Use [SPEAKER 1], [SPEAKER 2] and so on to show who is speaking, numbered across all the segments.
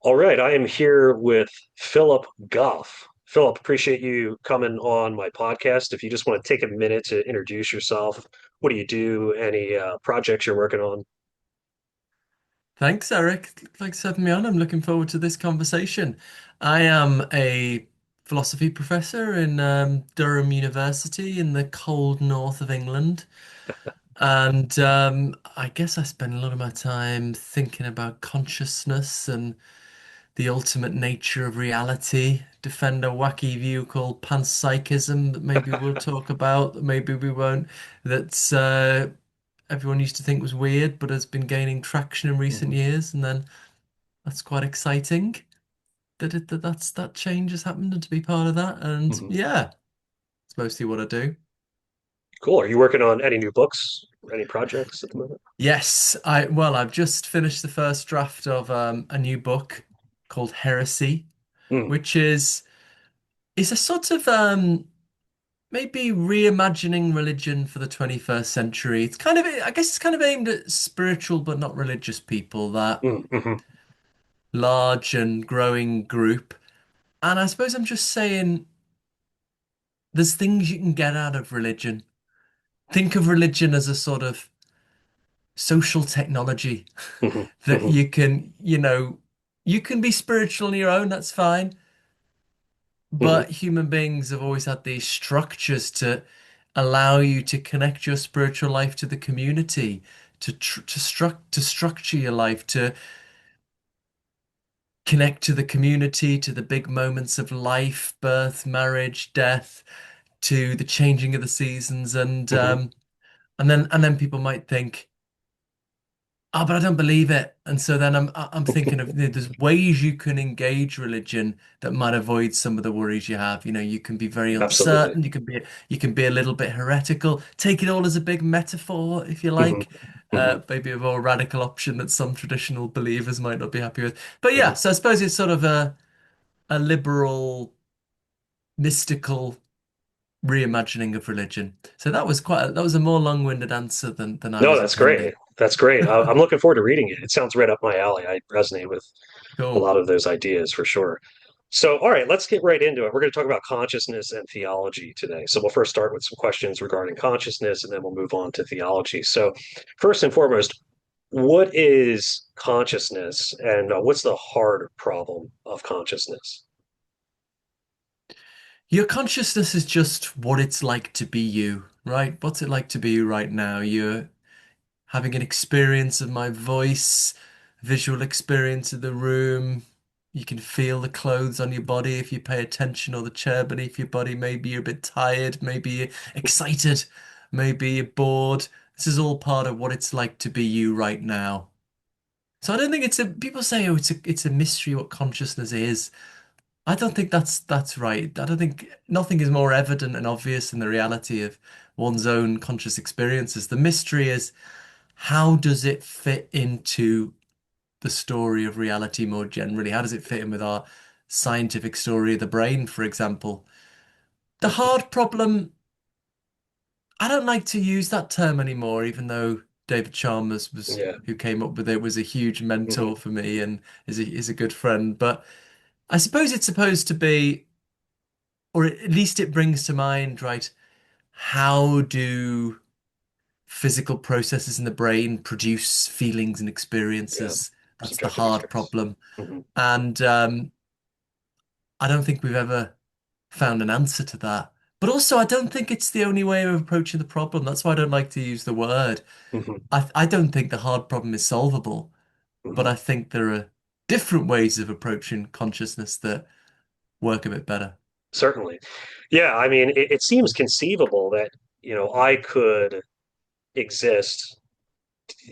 [SPEAKER 1] All right, I am here with Philip Goff. Philip, appreciate you coming on my podcast. If you just want to take a minute to introduce yourself, what do you do? Any projects you're working on?
[SPEAKER 2] Thanks, Eric. Thanks for having me on. I'm looking forward to this conversation. I am a philosophy professor in Durham University in the cold north of England. And I guess I spend a lot of my time thinking about consciousness and the ultimate nature of reality. Defend a wacky view called panpsychism that maybe we'll talk about, that maybe we won't. That's everyone used to think was weird, but has been gaining traction in recent
[SPEAKER 1] Mhm,
[SPEAKER 2] years. And then that's quite exciting that change has happened and to be part of that. And
[SPEAKER 1] mhm.
[SPEAKER 2] yeah, it's mostly what I do.
[SPEAKER 1] Cool. Are you working on any new books? Any projects at the moment?
[SPEAKER 2] Yes, I've just finished the first draft of a new book called Heresy,
[SPEAKER 1] Mm,
[SPEAKER 2] which is a sort of maybe reimagining religion for the 21st century. It's kind of I guess it's kind of aimed at spiritual but not religious people, that
[SPEAKER 1] mhm.
[SPEAKER 2] large and growing group. And I suppose I'm just saying there's things you can get out of religion. Think of religion as a sort of social technology
[SPEAKER 1] Mhm,
[SPEAKER 2] that
[SPEAKER 1] mhm,
[SPEAKER 2] you can be spiritual on your own, that's fine.
[SPEAKER 1] mhm,
[SPEAKER 2] But human beings have always had these structures to allow you to connect your spiritual life to the community, to structure your life, to connect to the community, to the big moments of life, birth, marriage, death, to the changing of the seasons,
[SPEAKER 1] mhm,
[SPEAKER 2] and then people might think, oh, but I don't believe it. And so then I'm thinking of there's ways you can engage religion that might avoid some of the worries you have. You can be very
[SPEAKER 1] Absolutely.
[SPEAKER 2] uncertain, you can be a little bit heretical, take it all as a big metaphor, if you
[SPEAKER 1] Mhm,
[SPEAKER 2] like.
[SPEAKER 1] mhm,
[SPEAKER 2] Maybe a more radical option that some traditional believers might not be happy with. But yeah,
[SPEAKER 1] mhm.
[SPEAKER 2] so I suppose it's sort of a liberal, mystical reimagining of religion. So that was a more long-winded answer than I
[SPEAKER 1] No,
[SPEAKER 2] was
[SPEAKER 1] that's great.
[SPEAKER 2] intending.
[SPEAKER 1] That's great. I'm looking forward to reading it. It sounds right up my alley. I resonate with a
[SPEAKER 2] Cool.
[SPEAKER 1] lot of those ideas for sure. So, all right, let's get right into it. We're going to talk about consciousness and theology today. So, we'll first start with some questions regarding consciousness and then we'll move on to theology. So, first and foremost, what is consciousness and what's the hard problem of consciousness?
[SPEAKER 2] Your consciousness is just what it's like to be you, right? What's it like to be you right now? You're having an experience of my voice, visual experience of the room. You can feel the clothes on your body if you pay attention, or the chair beneath your body. Maybe you're a bit tired, maybe you're excited, maybe you're bored. This is all part of what it's like to be you right now. So I don't think people say, oh, it's a mystery what consciousness is. I don't think that's right. I don't think nothing is more evident and obvious than the reality of one's own conscious experiences. The mystery is how does it fit into the story of reality more generally? How does it fit in with our scientific story of the brain, for example? The hard problem, I don't like to use that term anymore, even though David Chalmers was
[SPEAKER 1] Yeah.
[SPEAKER 2] who came up with it was a huge
[SPEAKER 1] Hmm.
[SPEAKER 2] mentor for me and is a good friend. But I suppose it's supposed to be, or at least it brings to mind, right? How do physical processes in the brain produce feelings and
[SPEAKER 1] Yeah.
[SPEAKER 2] experiences? That's the
[SPEAKER 1] Subjective
[SPEAKER 2] hard
[SPEAKER 1] experience.
[SPEAKER 2] problem.
[SPEAKER 1] Hmm.
[SPEAKER 2] And I don't think we've ever found an answer to that. But also, I don't think it's the only way of approaching the problem. That's why I don't like to use the word.
[SPEAKER 1] Hmm.
[SPEAKER 2] I don't think the hard problem is solvable, but
[SPEAKER 1] Hmm.
[SPEAKER 2] I think there are different ways of approaching consciousness that work a bit better.
[SPEAKER 1] Certainly. Yeah. I mean, it seems conceivable that, I could exist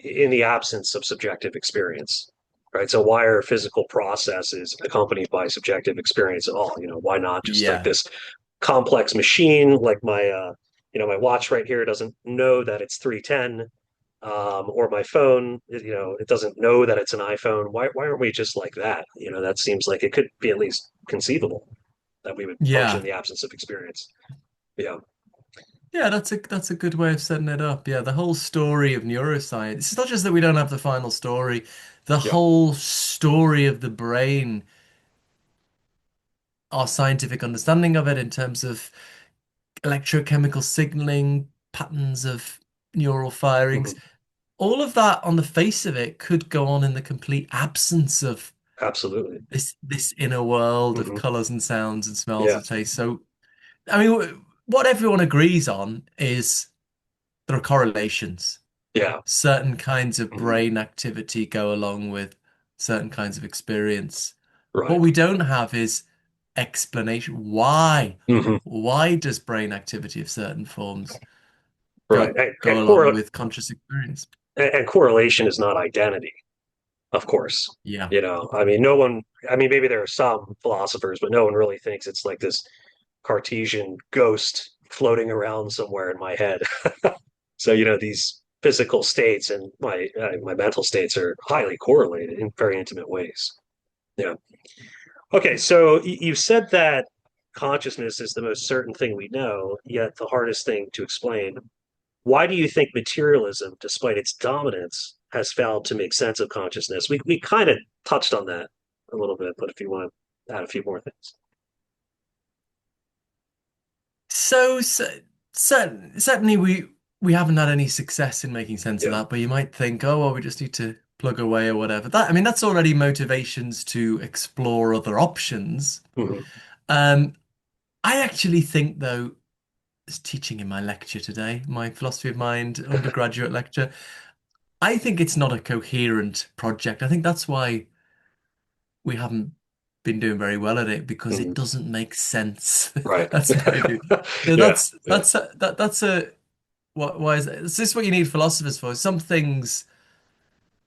[SPEAKER 1] in the absence of subjective experience, right? So why are physical processes accompanied by subjective experience at all? Why not just like
[SPEAKER 2] Yeah.
[SPEAKER 1] this complex machine like my watch right here doesn't know that it's 310, or my phone, it doesn't know that it's an iPhone. Why aren't we just like that? That seems like it could be at least conceivable that we would function in
[SPEAKER 2] Yeah.
[SPEAKER 1] the absence of experience. Yeah.
[SPEAKER 2] Yeah, that's a good way of setting it up. Yeah, the whole story of neuroscience. It's not just that we don't have the final story. The
[SPEAKER 1] Yeah.
[SPEAKER 2] whole story story of the brain, our scientific understanding of it in terms of electrochemical signaling, patterns of neural firings,
[SPEAKER 1] Mhm.
[SPEAKER 2] all of that on the face of it could go on in the complete absence of
[SPEAKER 1] Absolutely.
[SPEAKER 2] this inner world of
[SPEAKER 1] Hmm.
[SPEAKER 2] colors and sounds and smells
[SPEAKER 1] Yeah.
[SPEAKER 2] and tastes. So, I mean, what everyone agrees on is there are correlations.
[SPEAKER 1] Yeah.
[SPEAKER 2] Certain kinds of
[SPEAKER 1] Hmm.
[SPEAKER 2] brain activity go along with certain kinds of experience. What
[SPEAKER 1] Right.
[SPEAKER 2] we don't have is explanation. Why?
[SPEAKER 1] Hmm.
[SPEAKER 2] Why does brain activity of certain forms
[SPEAKER 1] Right.
[SPEAKER 2] go along with conscious experience?
[SPEAKER 1] And correlation is not identity, of course.
[SPEAKER 2] Yeah.
[SPEAKER 1] I mean, no one, I mean, maybe there are some philosophers, but no one really thinks it's like this Cartesian ghost floating around somewhere in my head. So, these physical states and my mental states are highly correlated in very intimate ways. Yeah. Okay, so you said that consciousness is the most certain thing we know, yet the hardest thing to explain. Why do you think materialism, despite its dominance, has failed to make sense of consciousness? We kind of touched on that a little bit, but if you want to add a few more things.
[SPEAKER 2] So, certainly we haven't had any success in making sense of
[SPEAKER 1] Yeah.
[SPEAKER 2] that, but you might think, oh, well, we just need to plug away or whatever. That I mean, that's already motivations to explore other options.
[SPEAKER 1] Hmm.
[SPEAKER 2] Um, I actually think, though, as teaching in my lecture today, my philosophy of mind undergraduate lecture, I think it's not a coherent project. I think that's why we haven't been doing very well at it because
[SPEAKER 1] Hmm.
[SPEAKER 2] it doesn't make sense.
[SPEAKER 1] Right.
[SPEAKER 2] That's my view. So
[SPEAKER 1] Yeah. Yeah.
[SPEAKER 2] that's a why is that? Is this what you need philosophers for? Some things,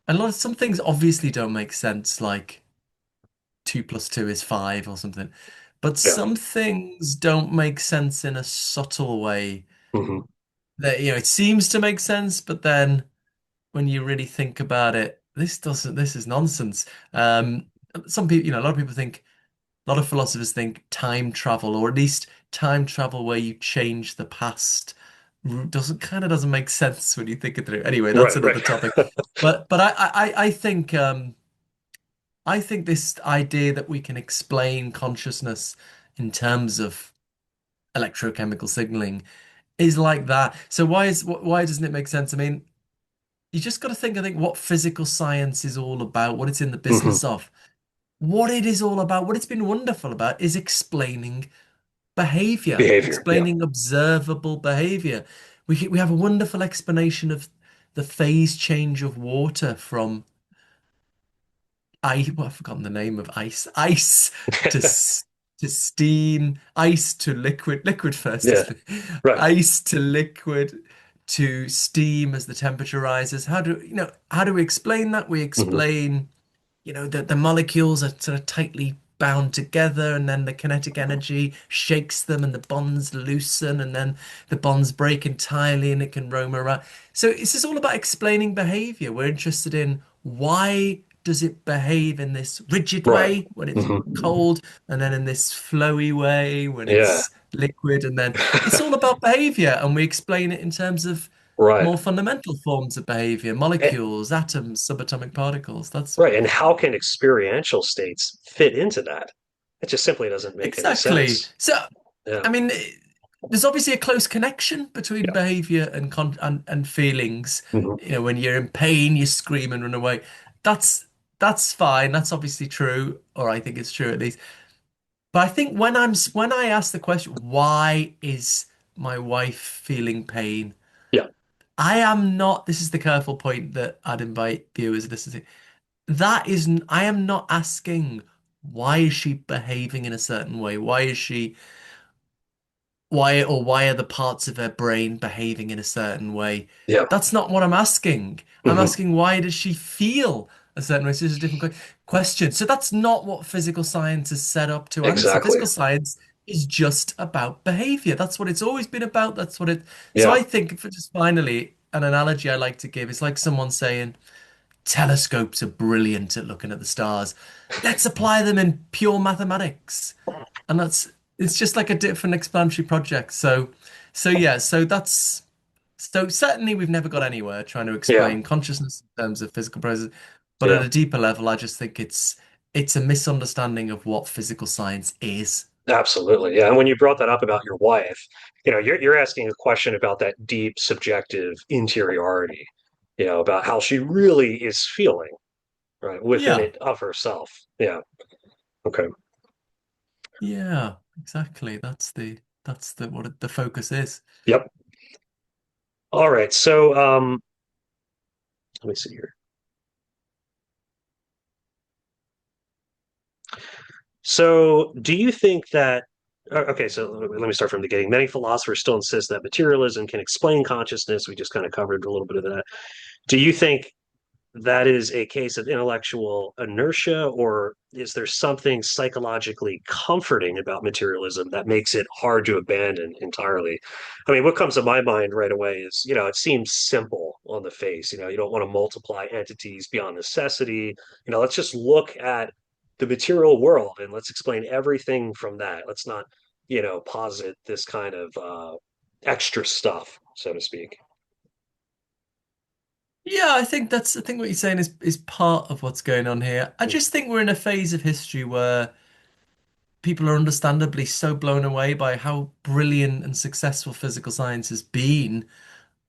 [SPEAKER 2] and a lot of some things obviously don't make sense, like two plus two is five or something. But
[SPEAKER 1] Yeah.
[SPEAKER 2] some things don't make sense in a subtle way
[SPEAKER 1] Hmm.
[SPEAKER 2] that, it seems to make sense, but then when you really think about it, this is nonsense. Some people, a lot of people think, a lot of philosophers think time travel, or at least time travel where you change the past, doesn't make sense when you think it through. Anyway, that's
[SPEAKER 1] Right.
[SPEAKER 2] another
[SPEAKER 1] Right.
[SPEAKER 2] topic. But I think this idea that we can explain consciousness in terms of electrochemical signaling is like that. So why doesn't it make sense? I mean, you just got to think, I think, what physical science is all about, what it's in the
[SPEAKER 1] Hmm.
[SPEAKER 2] business of. What it is all about, what it's been wonderful about, is explaining behavior,
[SPEAKER 1] Behavior. Yeah.
[SPEAKER 2] explaining observable behavior. We have a wonderful explanation of the phase change of water from I've forgotten the name of ice to to steam, ice to liquid, liquid first,
[SPEAKER 1] Yeah.
[SPEAKER 2] isn't it?
[SPEAKER 1] Right.
[SPEAKER 2] Ice to liquid to steam as the temperature rises. How do we explain that? We
[SPEAKER 1] Hmm.
[SPEAKER 2] explain the molecules are sort of tightly bound together, and then the kinetic energy shakes them, and the bonds loosen, and then the bonds break entirely, and it can roam around. So this is all about explaining behavior. We're interested in why does it behave in this rigid
[SPEAKER 1] Right.
[SPEAKER 2] way when it's
[SPEAKER 1] Hmm.
[SPEAKER 2] cold, and then in this flowy way when
[SPEAKER 1] Yeah.
[SPEAKER 2] it's liquid, and then it's all about behavior, and we explain it in terms of
[SPEAKER 1] Right.
[SPEAKER 2] more fundamental forms of behavior,
[SPEAKER 1] Eh,
[SPEAKER 2] molecules, atoms, subatomic particles. That's
[SPEAKER 1] right. And how can experiential states fit into that? It just simply doesn't make any
[SPEAKER 2] exactly.
[SPEAKER 1] sense.
[SPEAKER 2] So,
[SPEAKER 1] Yeah.
[SPEAKER 2] I mean, there's obviously a close connection between
[SPEAKER 1] Yeah.
[SPEAKER 2] behavior and feelings.
[SPEAKER 1] Hmm.
[SPEAKER 2] When you're in pain, you scream and run away. That's that's fine. That's obviously true, or I think it's true at least. But I think when I ask the question, why is my wife feeling pain?
[SPEAKER 1] Yeah.
[SPEAKER 2] I am not. This is the careful point that I'd invite viewers to listen to. I am not asking why is she behaving in a certain way? Why are the parts of her brain behaving in a certain way?
[SPEAKER 1] Yeah.
[SPEAKER 2] That's not what I'm asking. I'm
[SPEAKER 1] Hmm.
[SPEAKER 2] asking why does she feel a certain way? So it's a different question. So that's not what physical science is set up to answer.
[SPEAKER 1] Exactly.
[SPEAKER 2] Physical science is just about behavior. That's what it's always been about. That's what it. So
[SPEAKER 1] Yeah.
[SPEAKER 2] I think, for just finally, an analogy I like to give is like someone saying, telescopes are brilliant at looking at the stars. Let's apply them in pure mathematics. And it's just like a different explanatory project. So yeah, so certainly we've never got anywhere trying to
[SPEAKER 1] Yeah.
[SPEAKER 2] explain consciousness in terms of physical processes. But at
[SPEAKER 1] Yeah.
[SPEAKER 2] a deeper level, I just think it's a misunderstanding of what physical science is.
[SPEAKER 1] Absolutely. Yeah. And when you brought that up about your wife, you're asking a question about that deep subjective interiority, about how she really is feeling, right, within
[SPEAKER 2] Yeah,
[SPEAKER 1] it of herself. Yeah. Okay.
[SPEAKER 2] yeah, exactly. That's the the focus is.
[SPEAKER 1] Yep. All right. So let me see here. So do you think that okay, so let me start from the beginning. Many philosophers still insist that materialism can explain consciousness. We just kind of covered a little bit of that. Do you think that is a case of intellectual inertia, or is there something psychologically comforting about materialism that makes it hard to abandon entirely? I mean, what comes to my mind right away is, it seems simple on the face. You don't want to multiply entities beyond necessity. Let's just look at the material world and let's explain everything from that. Let's not, posit this kind of extra stuff, so to speak.
[SPEAKER 2] Yeah, I think what you're saying is part of what's going on here. I just think we're in a phase of history where people are understandably so blown away by how brilliant and successful physical science has been.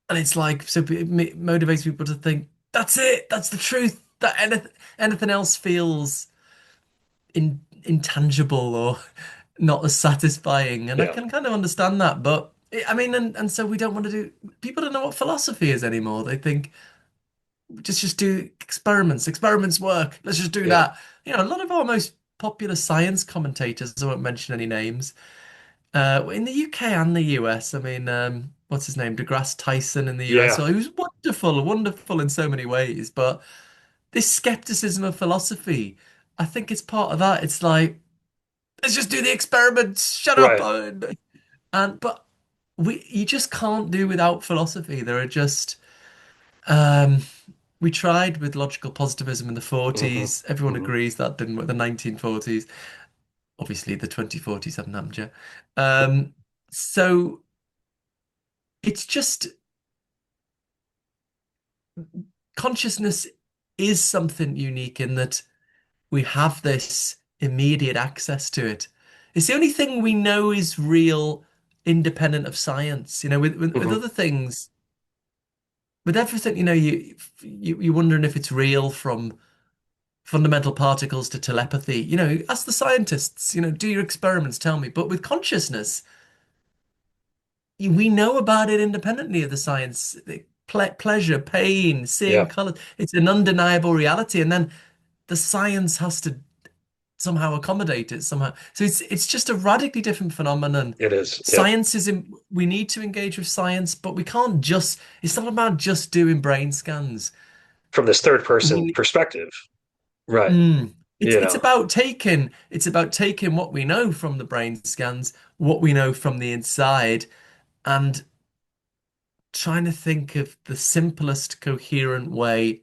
[SPEAKER 2] And it's like, so it motivates people to think, that's it, that's the truth, that anything else feels intangible or not as satisfying. And I
[SPEAKER 1] Yeah,
[SPEAKER 2] can kind of understand that. But I mean, and so we don't want to do, people don't know what philosophy is anymore. They think, just do experiments. Experiments work. Let's just do
[SPEAKER 1] yeah,
[SPEAKER 2] that. A lot of our most popular science commentators, I won't mention any names, in the UK and the US. I mean, what's his name? DeGrasse Tyson in the US.
[SPEAKER 1] yeah,
[SPEAKER 2] So he was wonderful, wonderful in so many ways. But this skepticism of philosophy, I think it's part of that. It's like, let's just do the experiments. Shut up.
[SPEAKER 1] right.
[SPEAKER 2] And but you just can't do without philosophy. There are just um, we tried with logical positivism in the
[SPEAKER 1] Hmm.
[SPEAKER 2] 40s. Everyone
[SPEAKER 1] Hmm.
[SPEAKER 2] agrees that didn't work. The 1940s, obviously the 2040s haven't happened yet. So it's just consciousness is something unique in that we have this immediate access to it. It's the only thing we know is real, independent of science. With
[SPEAKER 1] Hmm.
[SPEAKER 2] other things, with everything, you're wondering if it's real from fundamental particles to telepathy. Ask the scientists, do your experiments, tell me. But with consciousness, we know about it independently of the science. Pleasure, pain, seeing
[SPEAKER 1] Yeah,
[SPEAKER 2] colors. It's an undeniable reality. And then the science has to somehow accommodate it somehow. So it's just a radically different phenomenon.
[SPEAKER 1] it is. Yeah.
[SPEAKER 2] Science is in, we need to engage with science, but we can't just, it's not about just doing brain scans.
[SPEAKER 1] From this third person
[SPEAKER 2] We
[SPEAKER 1] perspective. Right.
[SPEAKER 2] Mm. It's
[SPEAKER 1] You
[SPEAKER 2] it's
[SPEAKER 1] know,
[SPEAKER 2] about taking what we know from the brain scans, what we know from the inside, and trying to think of the simplest coherent way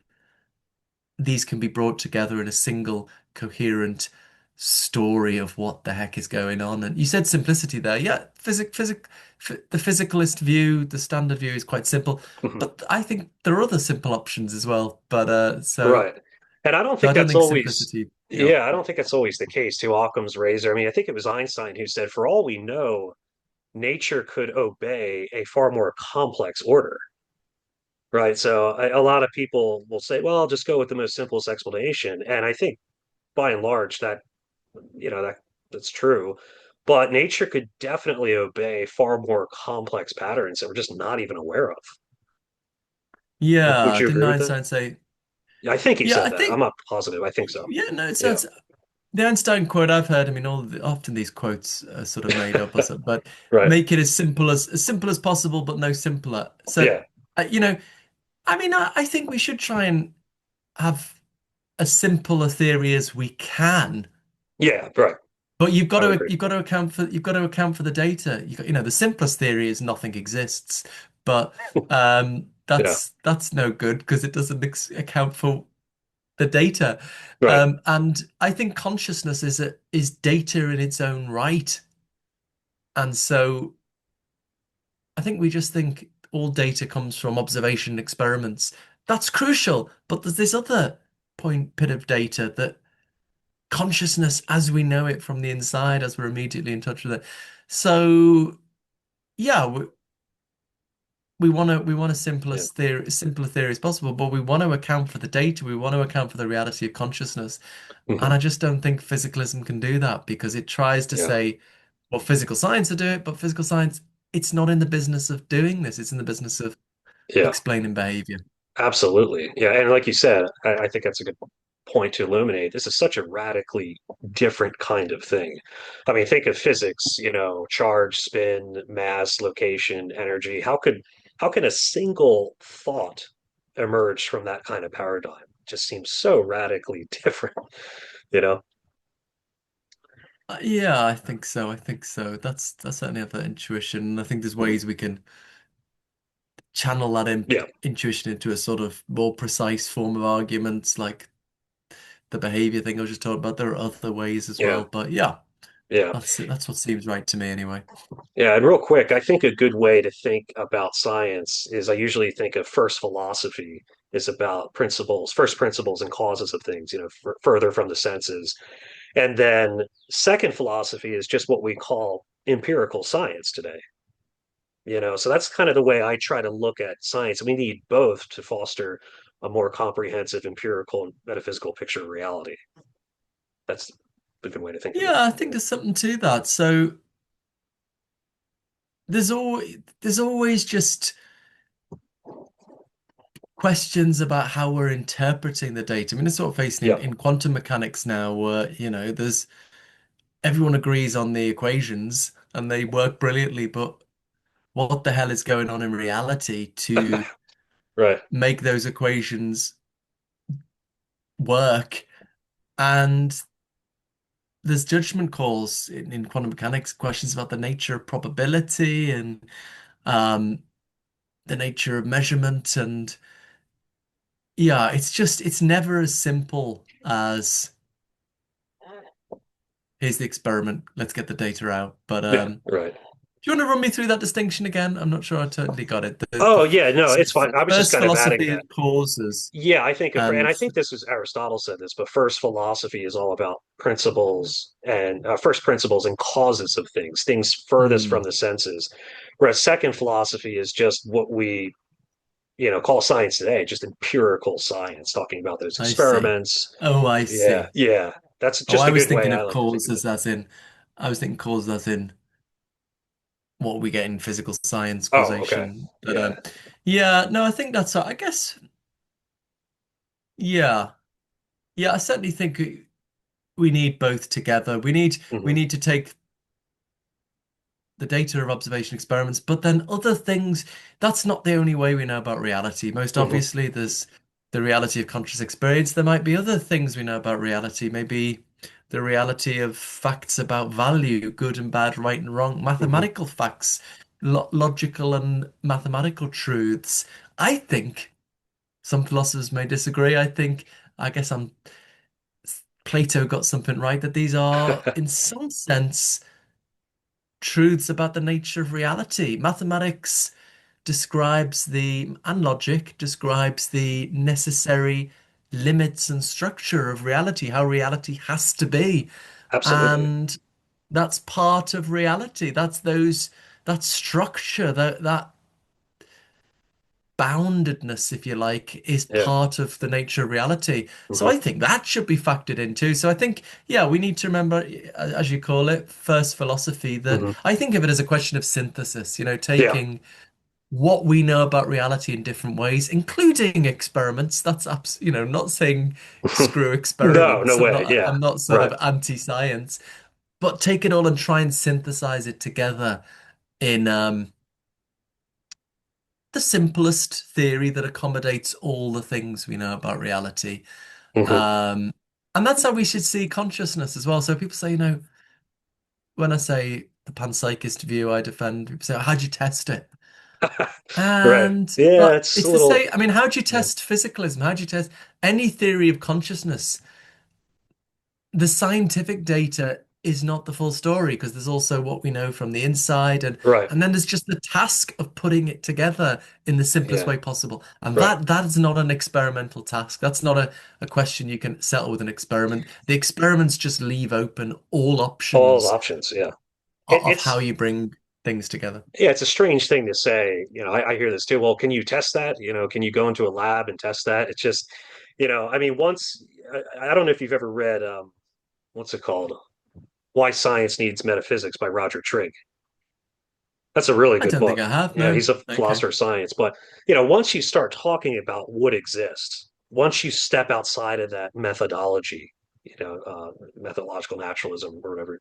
[SPEAKER 2] these can be brought together in a single coherent story of what the heck is going on. And you said simplicity there. Yeah, the physicalist view, the standard view is quite simple,
[SPEAKER 1] mhm.
[SPEAKER 2] but I think there are other simple options as well. But
[SPEAKER 1] Right. And I don't
[SPEAKER 2] so
[SPEAKER 1] think
[SPEAKER 2] I don't
[SPEAKER 1] that's
[SPEAKER 2] think
[SPEAKER 1] always,
[SPEAKER 2] simplicity,
[SPEAKER 1] yeah, I don't think that's always the case to Occam's razor. I mean, I think it was Einstein who said, for all we know, nature could obey a far more complex order. Right. So a lot of people will say, well, I'll just go with the most simplest explanation. And I think by and large that's true. But nature could definitely obey far more complex patterns that we're just not even aware of. Would
[SPEAKER 2] yeah,
[SPEAKER 1] you
[SPEAKER 2] didn't
[SPEAKER 1] agree with that?
[SPEAKER 2] Einstein say?
[SPEAKER 1] Yeah, I think he
[SPEAKER 2] Yeah,
[SPEAKER 1] said
[SPEAKER 2] I
[SPEAKER 1] that. I'm
[SPEAKER 2] think
[SPEAKER 1] not positive. I think so.
[SPEAKER 2] yeah, no,
[SPEAKER 1] Yeah.
[SPEAKER 2] it's the Einstein quote I've heard. I mean, often these quotes are sort of made up or something, but
[SPEAKER 1] Right.
[SPEAKER 2] make it as simple as possible, but no simpler. So,
[SPEAKER 1] Yeah.
[SPEAKER 2] uh, you know, I mean, I think we should try and have as simple a theory as we can,
[SPEAKER 1] Yeah. Right.
[SPEAKER 2] but
[SPEAKER 1] I would agree.
[SPEAKER 2] you've got to account for the data. The simplest theory is nothing exists, but
[SPEAKER 1] Yeah.
[SPEAKER 2] that's no good because it doesn't account for the data.
[SPEAKER 1] Right.
[SPEAKER 2] And I think consciousness is data in its own right. And so I think we just think all data comes from observation experiments. That's crucial, but there's this other. point pit of data that consciousness as we know it from the inside, as we're immediately in touch with it. So yeah, we want a
[SPEAKER 1] Yeah.
[SPEAKER 2] simpler theory as possible, but we want to account for the data, we want to account for the reality of consciousness. And
[SPEAKER 1] Hmm.
[SPEAKER 2] I just don't think physicalism can do that because it tries to
[SPEAKER 1] Yeah.
[SPEAKER 2] say, well, physical science will do it, but physical science, it's not in the business of doing this. It's in the business of
[SPEAKER 1] Yeah.
[SPEAKER 2] explaining behavior.
[SPEAKER 1] Absolutely. Yeah. And like you said, I think that's a good point to illuminate. This is such a radically different kind of thing. I mean, think of physics, charge, spin, mass, location, energy. How can a single thought emerge from that kind of paradigm? It just seems so radically different, you know?
[SPEAKER 2] Yeah, I think so. I think so. That's certainly have that intuition. I think there's
[SPEAKER 1] Mhm.
[SPEAKER 2] ways we can channel that
[SPEAKER 1] Yeah.
[SPEAKER 2] intuition into a sort of more precise form of arguments, like the behavior thing I was just talking about. There are other ways as
[SPEAKER 1] Yeah.
[SPEAKER 2] well, but yeah,
[SPEAKER 1] Yeah.
[SPEAKER 2] that's it. That's what seems right to me anyway.
[SPEAKER 1] Yeah, and real quick, I think a good way to think about science is I usually think of first philosophy is about principles, first principles and causes of things, further from the senses. And then second philosophy is just what we call empirical science today. So that's kind of the way I try to look at science. We need both to foster a more comprehensive empirical and metaphysical picture of reality. That's a good way to think of it.
[SPEAKER 2] Yeah, I think there's something to that. So there's always just questions about how we're interpreting the data. I mean, it's sort of facing in,
[SPEAKER 1] Yeah.
[SPEAKER 2] in quantum mechanics now, where, there's everyone agrees on the equations and they work brilliantly, but what the hell is going on in reality to
[SPEAKER 1] Right.
[SPEAKER 2] make those equations work? And there's judgment calls in quantum mechanics, questions about the nature of probability and um, the nature of measurement. And yeah, it's never as simple as here's the experiment, let's get the data out. But
[SPEAKER 1] Yeah. Right.
[SPEAKER 2] do you want to run me through that distinction again? I'm not sure I totally got it.
[SPEAKER 1] Oh yeah, no,
[SPEAKER 2] So
[SPEAKER 1] it's fine. I was just
[SPEAKER 2] first
[SPEAKER 1] kind of adding
[SPEAKER 2] philosophy
[SPEAKER 1] that.
[SPEAKER 2] of causes
[SPEAKER 1] Yeah, and
[SPEAKER 2] and
[SPEAKER 1] I think this was Aristotle said this, but first philosophy is all about principles and first principles and causes of things furthest
[SPEAKER 2] hmm,
[SPEAKER 1] from the senses. Whereas second philosophy is just what we, call science today, just empirical science, talking about those
[SPEAKER 2] I see.
[SPEAKER 1] experiments.
[SPEAKER 2] Oh, I
[SPEAKER 1] Yeah,
[SPEAKER 2] see.
[SPEAKER 1] yeah, that's
[SPEAKER 2] Oh,
[SPEAKER 1] just
[SPEAKER 2] I
[SPEAKER 1] a
[SPEAKER 2] was
[SPEAKER 1] good way
[SPEAKER 2] thinking
[SPEAKER 1] I
[SPEAKER 2] of
[SPEAKER 1] like to think of it.
[SPEAKER 2] causes as in, I was thinking causes as in what we get in physical science
[SPEAKER 1] Oh, okay.
[SPEAKER 2] causation. But
[SPEAKER 1] Yeah.
[SPEAKER 2] yeah, no, I think I guess, yeah, yeah, I certainly think we need both together. We
[SPEAKER 1] Hmm.
[SPEAKER 2] need to take the data of observation experiments, but then other things, that's not the only way we know about reality. Most
[SPEAKER 1] Hmm.
[SPEAKER 2] obviously, there's the reality of conscious experience. There might be other things we know about reality, maybe the reality of facts about value, good and bad, right and wrong,
[SPEAKER 1] Hmm.
[SPEAKER 2] mathematical facts, logical and mathematical truths. I think some philosophers may disagree. I guess Plato got something right that these are, in some sense, truths about the nature of reality. Mathematics describes and logic describes the necessary limits and structure of reality, how reality has to be.
[SPEAKER 1] Absolutely.
[SPEAKER 2] And that's part of reality. That structure, that boundedness, if you like, is
[SPEAKER 1] Yeah.
[SPEAKER 2] part of the nature of reality. So I
[SPEAKER 1] Hmm.
[SPEAKER 2] think that should be factored in too. So I think, yeah, we need to remember, as you call it, first philosophy, that
[SPEAKER 1] Hmm.
[SPEAKER 2] I think of it as a question of synthesis,
[SPEAKER 1] Yeah.
[SPEAKER 2] taking what we know about reality in different ways, including experiments. Not saying screw
[SPEAKER 1] No, no
[SPEAKER 2] experiments. I'm
[SPEAKER 1] way.
[SPEAKER 2] not,
[SPEAKER 1] Yeah.
[SPEAKER 2] I'm not sort
[SPEAKER 1] Right.
[SPEAKER 2] of anti-science, but take it all and try and synthesize it together in the simplest theory that accommodates all the things we know about reality.
[SPEAKER 1] Hmm.
[SPEAKER 2] Um, and that's how we should see consciousness as well. So people say, when I say the panpsychist view I defend, people say, how'd you test it?
[SPEAKER 1] Right.
[SPEAKER 2] And
[SPEAKER 1] Yeah,
[SPEAKER 2] but
[SPEAKER 1] it's a
[SPEAKER 2] it's the
[SPEAKER 1] little.
[SPEAKER 2] same. I mean, how do you
[SPEAKER 1] Yeah.
[SPEAKER 2] test physicalism? How do you test any theory of consciousness? The scientific data is not the full story because there's also what we know from the inside
[SPEAKER 1] Right.
[SPEAKER 2] and then there's just the task of putting it together in the simplest
[SPEAKER 1] Yeah.
[SPEAKER 2] way possible. And
[SPEAKER 1] Right.
[SPEAKER 2] that is not an experimental task. That's not a question you can settle with an experiment. The experiments just leave open all
[SPEAKER 1] All
[SPEAKER 2] options
[SPEAKER 1] options. Yeah. It,
[SPEAKER 2] of how
[SPEAKER 1] it's
[SPEAKER 2] you bring things together.
[SPEAKER 1] yeah, it's a strange thing to say. I hear this too. Well, can you test that? Can you go into a lab and test that? It's just, I mean, once I don't know if you've ever read what's it called? Why Science Needs Metaphysics by Roger Trigg. That's a really
[SPEAKER 2] I
[SPEAKER 1] good
[SPEAKER 2] don't think
[SPEAKER 1] book.
[SPEAKER 2] I have,
[SPEAKER 1] Yeah,
[SPEAKER 2] no.
[SPEAKER 1] he's a
[SPEAKER 2] Okay.
[SPEAKER 1] philosopher of science. But, once you start talking about what exists, once you step outside of that methodology, methodological naturalism or whatever,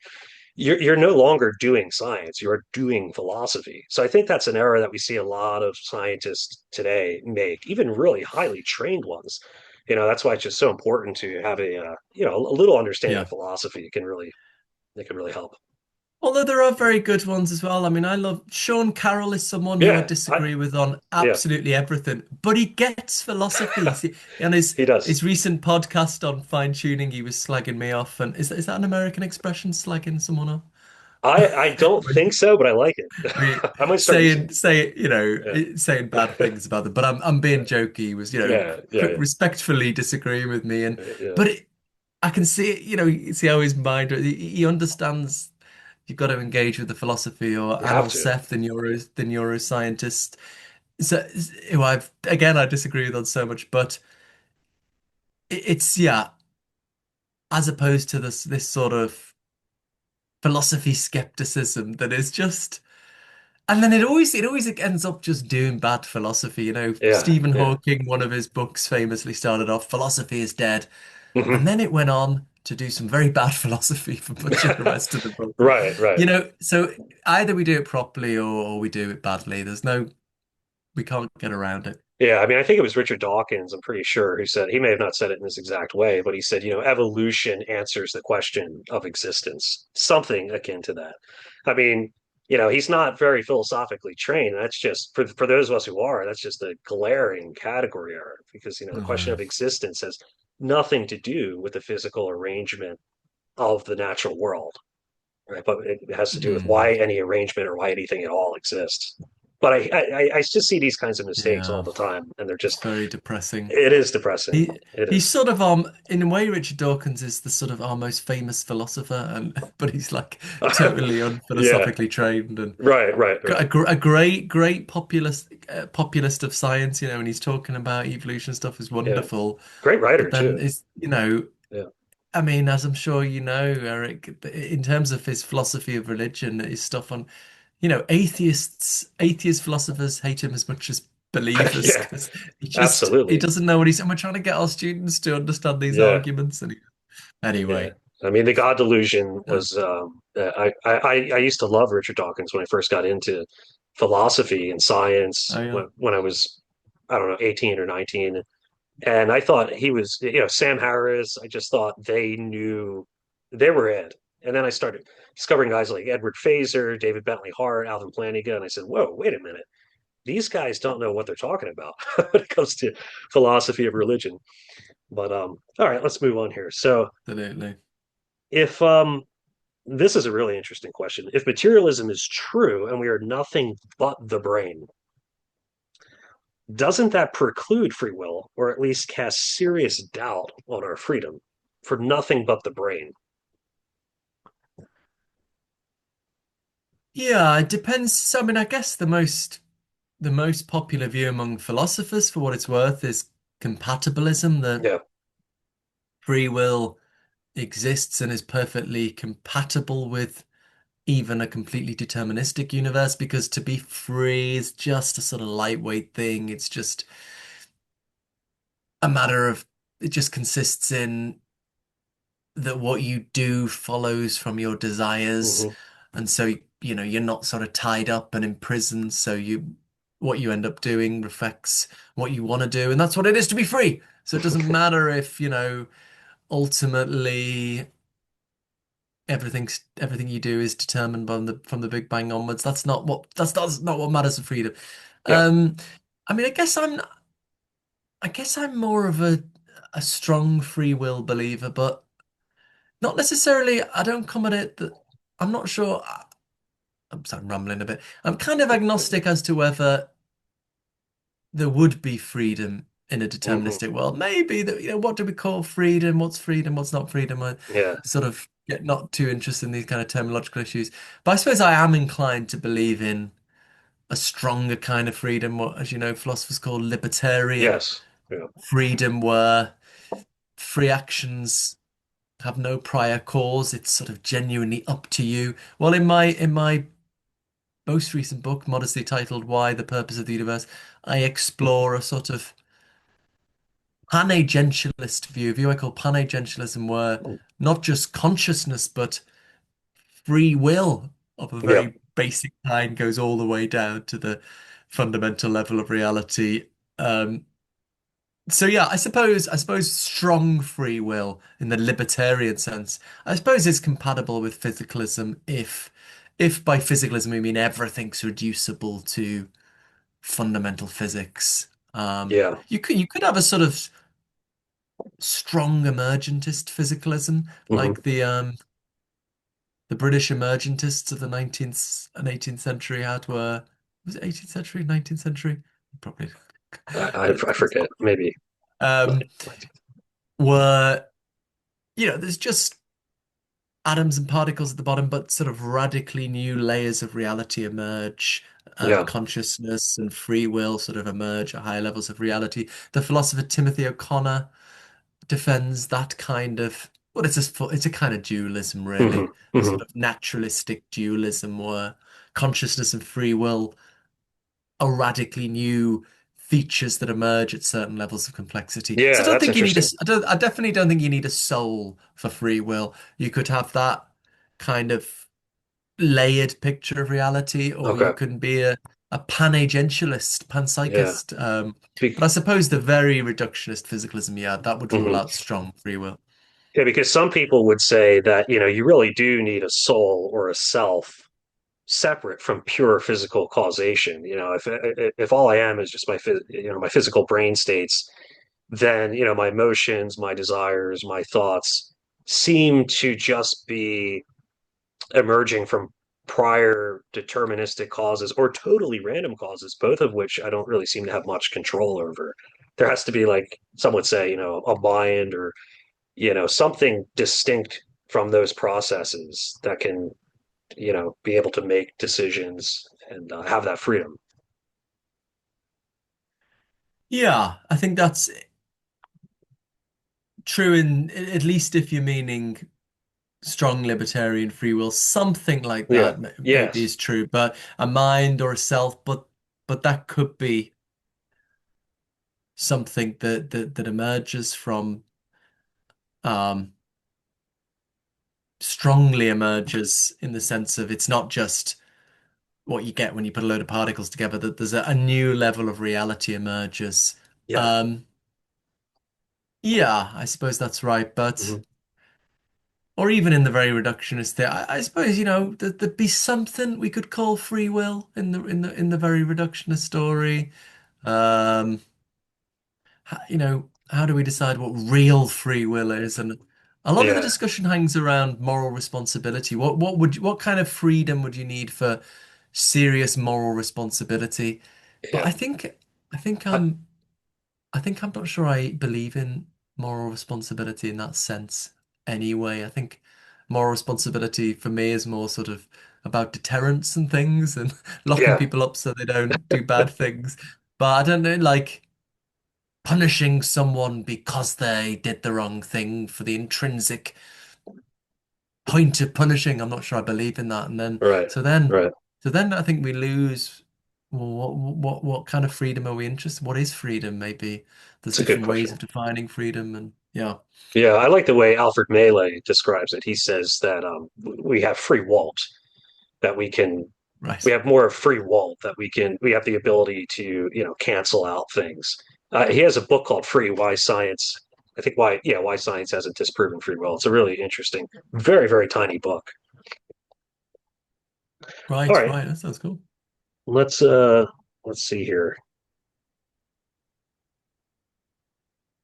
[SPEAKER 1] you're no longer doing science, you're doing philosophy. So I think that's an error that we see a lot of scientists today make, even really highly trained ones. That's why it's just so important to have a little understanding of
[SPEAKER 2] Yeah.
[SPEAKER 1] philosophy. It can really help.
[SPEAKER 2] Although there are very good ones as well. I mean, I love Sean Carroll is someone who I
[SPEAKER 1] Yeah,
[SPEAKER 2] disagree with on
[SPEAKER 1] yeah,
[SPEAKER 2] absolutely everything, but he gets philosophy. See, and
[SPEAKER 1] he does.
[SPEAKER 2] his recent podcast on fine tuning, he was slagging me off. And is that an American expression, slagging someone off?
[SPEAKER 1] I don't think so, but I like it.
[SPEAKER 2] We
[SPEAKER 1] I might start using
[SPEAKER 2] saying
[SPEAKER 1] it.
[SPEAKER 2] say
[SPEAKER 1] Yeah,
[SPEAKER 2] saying bad things about them, but I'm being jokey. He was
[SPEAKER 1] yeah, yeah, yeah,
[SPEAKER 2] respectfully disagreeing with me,
[SPEAKER 1] yeah.
[SPEAKER 2] but I can see it. See how his mind. He understands. You've got to engage with the philosophy or
[SPEAKER 1] You have
[SPEAKER 2] Anil
[SPEAKER 1] to.
[SPEAKER 2] Seth, the neuroscientist. So who I disagree with on so much, but it's yeah, as opposed to this sort of philosophy skepticism that is just. And then it always ends up just doing bad philosophy.
[SPEAKER 1] Yeah,
[SPEAKER 2] Stephen
[SPEAKER 1] yeah.
[SPEAKER 2] Hawking, one of his books famously started off, philosophy is dead. And
[SPEAKER 1] Hmm.
[SPEAKER 2] then it went on to do some very bad philosophy for much of the rest of the book.
[SPEAKER 1] Right, right.
[SPEAKER 2] So either we do it properly or we do it badly. We can't get around it.
[SPEAKER 1] Yeah, I mean, I think it was Richard Dawkins, I'm pretty sure, who said he may have not said it in this exact way, but he said, evolution answers the question of existence, something akin to that. I mean, he's not very philosophically trained. That's just for those of us who are, that's just a glaring category error because, the
[SPEAKER 2] Oh,
[SPEAKER 1] question
[SPEAKER 2] yeah.
[SPEAKER 1] of existence has nothing to do with the physical arrangement of the natural world, right? But it has to do with
[SPEAKER 2] Hmm.
[SPEAKER 1] why any arrangement or why anything at all exists. But I just see these kinds of mistakes all
[SPEAKER 2] Yeah.
[SPEAKER 1] the time, and they're
[SPEAKER 2] It's
[SPEAKER 1] just
[SPEAKER 2] very depressing.
[SPEAKER 1] it is depressing.
[SPEAKER 2] He
[SPEAKER 1] It
[SPEAKER 2] he's
[SPEAKER 1] is.
[SPEAKER 2] sort of in a way Richard Dawkins is the sort of our most famous philosopher and but he's like totally
[SPEAKER 1] Yeah.
[SPEAKER 2] unphilosophically trained and
[SPEAKER 1] Right. Right. Right.
[SPEAKER 2] a great populist of science, and he's talking about evolution stuff is
[SPEAKER 1] Yeah.
[SPEAKER 2] wonderful.
[SPEAKER 1] Great
[SPEAKER 2] But
[SPEAKER 1] writer
[SPEAKER 2] then
[SPEAKER 1] too.
[SPEAKER 2] is
[SPEAKER 1] Yeah.
[SPEAKER 2] I mean, as I'm sure you know, Eric, in terms of his philosophy of religion, his stuff on, atheist philosophers hate him as much as believers
[SPEAKER 1] Yeah.
[SPEAKER 2] because he
[SPEAKER 1] Absolutely.
[SPEAKER 2] doesn't know what he's. And we're trying to get our students to understand these
[SPEAKER 1] Yeah.
[SPEAKER 2] arguments.
[SPEAKER 1] Yeah.
[SPEAKER 2] Anyway,
[SPEAKER 1] I mean, the God delusion
[SPEAKER 2] uh,
[SPEAKER 1] was. I used to love Richard Dawkins when I first got into philosophy and science
[SPEAKER 2] oh yeah,
[SPEAKER 1] when I was, I don't know, 18 or 19. And I thought he was, Sam Harris. I just thought they knew they were it. And then I started discovering guys like Edward Fazer, David Bentley Hart, Alvin Plantinga, and I said, "Whoa, wait a minute! These guys don't know what they're talking about when it comes to philosophy of religion." But all right, let's move on here. So,
[SPEAKER 2] absolutely.
[SPEAKER 1] if this is a really interesting question. If materialism is true and we are nothing but the brain, doesn't that preclude free will or at least cast serious doubt on our freedom for nothing but the brain?
[SPEAKER 2] Yeah, it depends. So, I mean, I guess the most popular view among philosophers, for what it's worth, is compatibilism, that
[SPEAKER 1] Yeah.
[SPEAKER 2] free will exists and is perfectly compatible with even a completely deterministic universe because to be free is just a sort of lightweight thing. It's just a matter of, it just consists in that what you do follows from your desires.
[SPEAKER 1] Hmm.
[SPEAKER 2] And so, you're not sort of tied up and imprisoned. So what you end up doing reflects what you want to do. And that's what it is to be free. So it doesn't matter if, ultimately everything you do is determined from the Big Bang onwards. That's not what matters for freedom.
[SPEAKER 1] Yeah.
[SPEAKER 2] Um, I mean, I guess I'm more of a strong free will believer, but not necessarily, I don't come at it that I'm not sure. I'm sorry, I'm rambling a bit. I'm kind of agnostic as to whether there would be freedom in a
[SPEAKER 1] Hmm.
[SPEAKER 2] deterministic world. Maybe that, what do we call freedom? What's freedom? What's not freedom? I
[SPEAKER 1] Yeah.
[SPEAKER 2] sort of get not too interested in these kind of terminological issues. But I suppose I am inclined to believe in a stronger kind of freedom, what, as you know, philosophers call libertarian
[SPEAKER 1] Yes. Yeah.
[SPEAKER 2] freedom, where free actions have no prior cause. It's sort of genuinely up to you. Well, in my most recent book, modestly titled "Why the Purpose of the Universe," I explore a sort of panagentialist view I call panagentialism, where not just consciousness, but free will of a
[SPEAKER 1] Yeah.
[SPEAKER 2] very basic kind goes all the way down to the fundamental level of reality. Um, so yeah, I suppose strong free will in the libertarian sense, I suppose is compatible with physicalism if by physicalism we mean everything's reducible to fundamental physics.
[SPEAKER 1] Yeah.
[SPEAKER 2] You could have a sort of strong emergentist physicalism,
[SPEAKER 1] Hmm.
[SPEAKER 2] like the British emergentists of the 19th and 18th century had were was it 18th century, 19th century? Probably.
[SPEAKER 1] I forget. Maybe.
[SPEAKER 2] Um, were there's just atoms and particles at the bottom, but sort of radically new layers of reality emerge.
[SPEAKER 1] Yeah.
[SPEAKER 2] Consciousness and free will sort of emerge at higher levels of reality. The philosopher Timothy O'Connor defends that kind of well, it's a kind of dualism,
[SPEAKER 1] Hmm.
[SPEAKER 2] really, a
[SPEAKER 1] Hmm.
[SPEAKER 2] sort of naturalistic dualism where consciousness and free will are radically new features that emerge at certain levels of complexity. So I
[SPEAKER 1] Yeah,
[SPEAKER 2] don't
[SPEAKER 1] that's
[SPEAKER 2] think you need a,
[SPEAKER 1] interesting.
[SPEAKER 2] I definitely don't think you need a soul for free will. You could have that kind of layered picture of reality, or you
[SPEAKER 1] Okay.
[SPEAKER 2] can be a panagentialist,
[SPEAKER 1] Yeah.
[SPEAKER 2] panpsychist.
[SPEAKER 1] Be
[SPEAKER 2] But I suppose the very reductionist physicalism, yeah, that would rule
[SPEAKER 1] mhm.
[SPEAKER 2] out strong free will.
[SPEAKER 1] Yeah, because some people would say that, you really do need a soul or a self separate from pure physical causation. If all I am is just my physical brain states, then, my emotions, my desires, my thoughts seem to just be emerging from prior deterministic causes or totally random causes, both of which I don't really seem to have much control over. There has to be, like some would say, a mind or, something distinct from those processes that can, be able to make decisions and have that freedom.
[SPEAKER 2] Yeah, I think that's true in at least if you're meaning strong libertarian free will, something like
[SPEAKER 1] Yeah.
[SPEAKER 2] that maybe
[SPEAKER 1] Yes.
[SPEAKER 2] is true, but a mind or a self, but that could be something that emerges from um strongly emerges in the sense of it's not just what you get when you put a load of particles together, that there's a new level of reality emerges.
[SPEAKER 1] Yeah.
[SPEAKER 2] Um yeah, I suppose that's right, but
[SPEAKER 1] Hmm.
[SPEAKER 2] or even in the very reductionist thing, I suppose, there'd be something we could call free will in the very reductionist story. Um, how do we decide what real free will is? And a lot of the
[SPEAKER 1] Yeah.
[SPEAKER 2] discussion hangs around moral responsibility. What kind of freedom would you need for serious moral responsibility? But
[SPEAKER 1] Yeah.
[SPEAKER 2] I think
[SPEAKER 1] I,
[SPEAKER 2] I'm not sure I believe in moral responsibility in that sense anyway. I think moral responsibility for me is more sort of about deterrence and things and locking
[SPEAKER 1] yeah.
[SPEAKER 2] people up so they don't do bad things. But I don't know, like punishing someone because they did the wrong thing for the intrinsic point of punishing. I'm not sure I believe in that. And then
[SPEAKER 1] Right.
[SPEAKER 2] so then
[SPEAKER 1] Right.
[SPEAKER 2] so then I think we lose. Well, what kind of freedom are we interested? What is freedom? Maybe there's
[SPEAKER 1] It's a good
[SPEAKER 2] different ways
[SPEAKER 1] question.
[SPEAKER 2] of defining freedom, and yeah,
[SPEAKER 1] Yeah, I like the way Alfred Melee describes it. He says that we have free walt, that we
[SPEAKER 2] right,
[SPEAKER 1] have more free walt, that we have the ability to, cancel out things. He has a book called Free, Why Science, I think why science hasn't disproven free will. It's a really interesting, very, very tiny book. All
[SPEAKER 2] right,
[SPEAKER 1] right,
[SPEAKER 2] right. That sounds cool.
[SPEAKER 1] let's uh let's see here.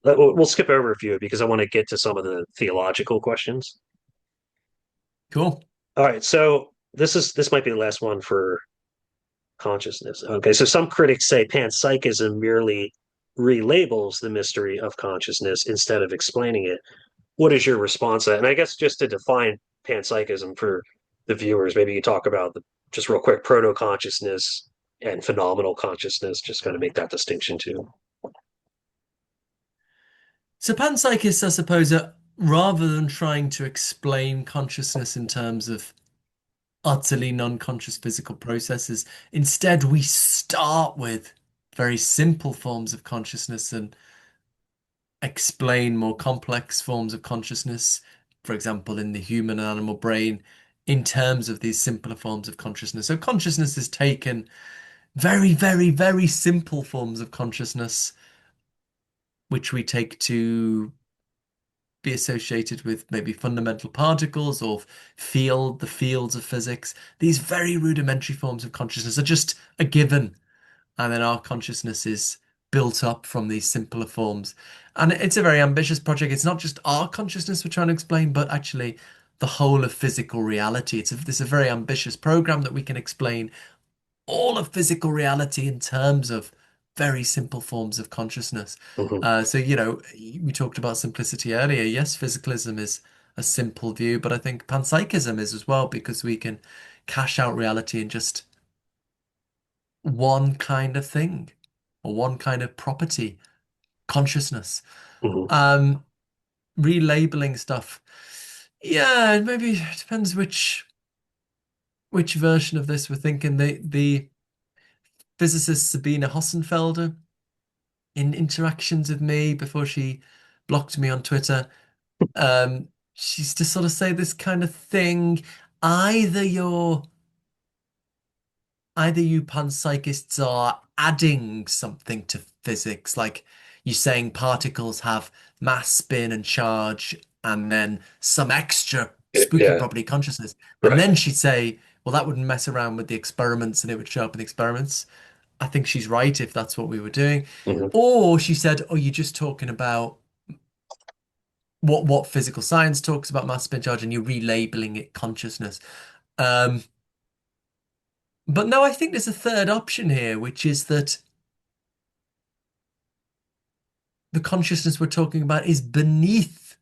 [SPEAKER 1] We'll skip over a few because I want to get to some of the theological questions.
[SPEAKER 2] Cool.
[SPEAKER 1] All right, so this might be the last one for consciousness. Okay, so some critics say panpsychism merely relabels the mystery of consciousness instead of explaining it. What is your response to that? And I guess just to define panpsychism for the viewers, maybe you talk about just real quick proto consciousness and phenomenal consciousness, just kind of make that distinction too.
[SPEAKER 2] So panpsychists, I suppose, are, rather than trying to explain consciousness in terms of utterly non-conscious physical processes, instead we start with very simple forms of consciousness and explain more complex forms of consciousness, for example, in the human and animal brain, in terms of these simpler forms of consciousness. So consciousness is taken very, very, very simple forms of consciousness, which we take to be associated with maybe fundamental particles or the fields of physics. These very rudimentary forms of consciousness are just a given, and then our consciousness is built up from these simpler forms. And it's a very ambitious project. It's not just our consciousness we're trying to explain, but actually the whole of physical reality. This is a very ambitious program that we can explain all of physical reality in terms of very simple forms of consciousness.
[SPEAKER 1] Hmm.
[SPEAKER 2] We talked about simplicity earlier. Yes, physicalism is a simple view, but I think panpsychism is as well because we can cash out reality in just one kind of thing or one kind of property, consciousness.
[SPEAKER 1] Hmm.
[SPEAKER 2] Um, Relabeling stuff. Yeah, maybe it depends which version of this we're thinking. The physicist Sabine Hossenfelder in interactions with me before she blocked me on Twitter. She used to sort of say this kind of thing. Either you're either you panpsychists are adding something to physics, like you're saying particles have mass, spin, and charge, and then some extra spooky
[SPEAKER 1] Yeah,
[SPEAKER 2] property consciousness. And
[SPEAKER 1] right.
[SPEAKER 2] then she'd say, well, that wouldn't mess around with the experiments and it would show up in the experiments. I think she's right if that's what we were doing.
[SPEAKER 1] Hmm.
[SPEAKER 2] Or she said, oh, you're just talking about what physical science talks about mass spin charge and you're relabeling it consciousness. Um, but no, I think there's a third option here, which is that the consciousness we're talking about is beneath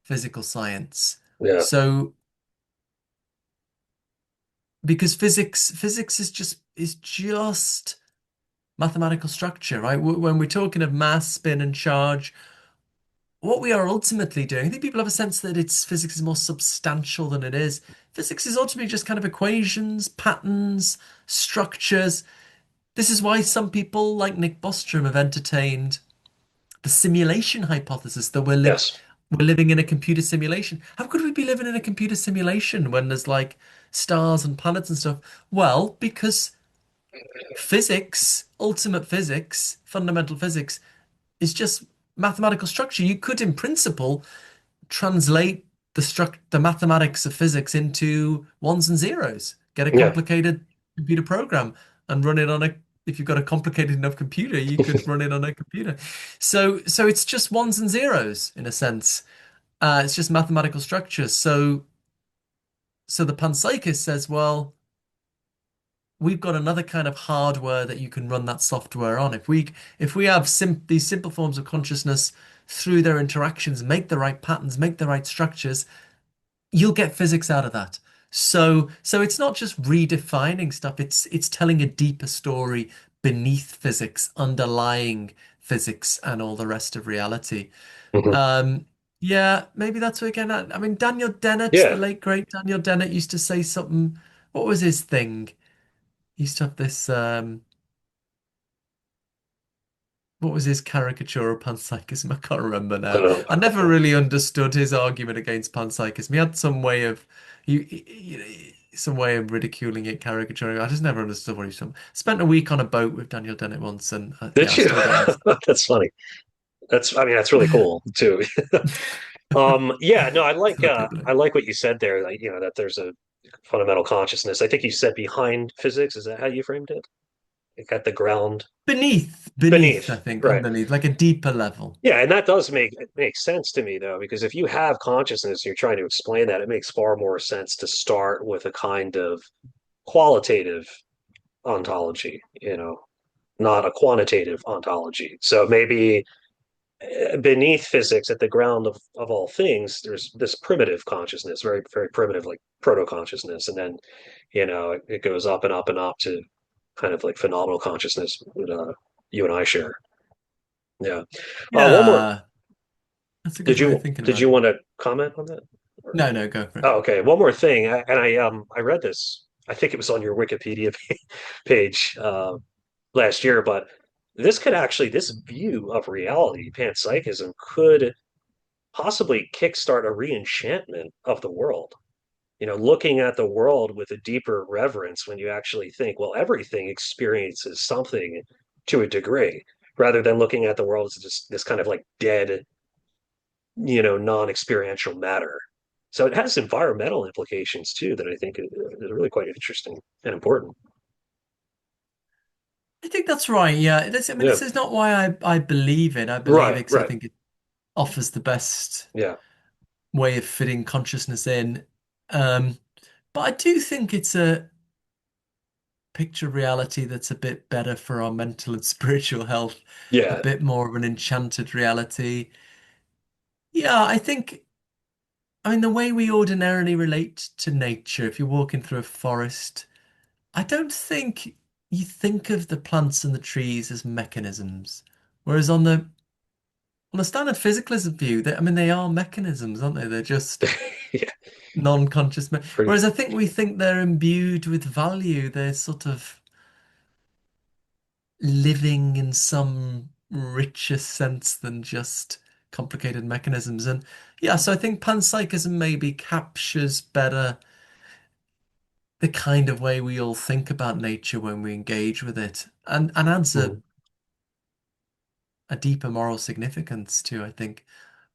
[SPEAKER 2] physical science.
[SPEAKER 1] Yeah.
[SPEAKER 2] So because physics is just mathematical structure, right? When we're talking of mass, spin, and charge, what we are ultimately doing, I think people have a sense that it's physics is more substantial than it is. Physics is ultimately just kind of equations, patterns, structures. This is why some people like Nick Bostrom have entertained the simulation hypothesis that
[SPEAKER 1] Yes.
[SPEAKER 2] we're living in a computer simulation. How could we be living in a computer simulation when there's like stars and planets and stuff? Well, because physics, ultimate physics, fundamental physics is just mathematical structure. You could, in principle, translate the mathematics of physics into ones and zeros. Get a
[SPEAKER 1] Yeah.
[SPEAKER 2] complicated computer program and run it on a if you've got a complicated enough computer, you could run it on a computer. So it's just ones and zeros in a sense. It's just mathematical structures. So the panpsychist says, well, we've got another kind of hardware that you can run that software on. If we have these simple forms of consciousness through their interactions, make the right patterns, make the right structures, you'll get physics out of that. So it's not just redefining stuff, it's telling a deeper story beneath physics, underlying physics and all the rest of reality.
[SPEAKER 1] Hmm.
[SPEAKER 2] Um, yeah, maybe that's what we're getting at. I mean, Daniel Dennett, the
[SPEAKER 1] Yeah.
[SPEAKER 2] late great Daniel Dennett used to say something. What was his thing? He used to have this what was his caricature of panpsychism? I can't remember
[SPEAKER 1] I
[SPEAKER 2] now.
[SPEAKER 1] don't
[SPEAKER 2] I never
[SPEAKER 1] know.
[SPEAKER 2] really understood his argument against panpsychism. He had some way of some way of ridiculing it, caricaturing it. I just never understood what he was from. Spent a week on a boat with Daniel Dennett once, and yeah,
[SPEAKER 1] Did
[SPEAKER 2] I
[SPEAKER 1] you?
[SPEAKER 2] still don't understand.
[SPEAKER 1] That's funny. I mean, that's really cool too. Yeah, no,
[SPEAKER 2] Still don't get
[SPEAKER 1] I
[SPEAKER 2] it.
[SPEAKER 1] like what you said there, like, that there's a fundamental consciousness. I think you said behind physics. Is that how you framed it? at the ground
[SPEAKER 2] Beneath, I
[SPEAKER 1] beneath,
[SPEAKER 2] think,
[SPEAKER 1] right?
[SPEAKER 2] underneath, like a deeper level.
[SPEAKER 1] Yeah, and that does make sense to me though, because if you have consciousness and you're trying to explain that, it makes far more sense to start with a kind of qualitative ontology, not a quantitative ontology. So maybe beneath physics, at the ground of all things, there's this primitive consciousness, very, very primitive, like proto consciousness. And then, it goes up and up and up to kind of like phenomenal consciousness that you and I share. Yeah. One more.
[SPEAKER 2] Yeah, that's a good
[SPEAKER 1] Did
[SPEAKER 2] way of
[SPEAKER 1] you
[SPEAKER 2] thinking
[SPEAKER 1] did
[SPEAKER 2] about
[SPEAKER 1] you
[SPEAKER 2] it.
[SPEAKER 1] want to comment on that?
[SPEAKER 2] No, no, go for it.
[SPEAKER 1] Oh, okay. One more thing, and I read this. I think it was on your Wikipedia page last year, but this view of reality, panpsychism, could possibly kickstart a re-enchantment of the world. Looking at the world with a deeper reverence when you actually think, well, everything experiences something to a degree, rather than looking at the world as just this kind of like dead, non-experiential matter. So it has environmental implications too that I think is really quite interesting and important.
[SPEAKER 2] I think that's right. Yeah, I mean,
[SPEAKER 1] Yeah.
[SPEAKER 2] this is not why I believe it. I believe
[SPEAKER 1] Right.
[SPEAKER 2] it because I
[SPEAKER 1] Right.
[SPEAKER 2] think it offers the best
[SPEAKER 1] Yeah.
[SPEAKER 2] way of fitting consciousness in. Um, but I do think it's a picture reality that's a bit better for our mental and spiritual health, a
[SPEAKER 1] Yeah.
[SPEAKER 2] bit more of an enchanted reality. Yeah, I mean, the way we ordinarily relate to nature, if you're walking through a forest, I don't think you think of the plants and the trees as mechanisms. Whereas on the standard physicalism view, I mean, they are mechanisms, aren't they? They're just
[SPEAKER 1] Yeah.
[SPEAKER 2] non-conscious.
[SPEAKER 1] Pretty.
[SPEAKER 2] Whereas I think we think they're imbued with value. They're sort of living in some richer sense than just complicated mechanisms. And yeah, so I think panpsychism maybe captures better the kind of way we all think about nature when we engage with it, and adds
[SPEAKER 1] Mhm.
[SPEAKER 2] a deeper moral significance to, I think,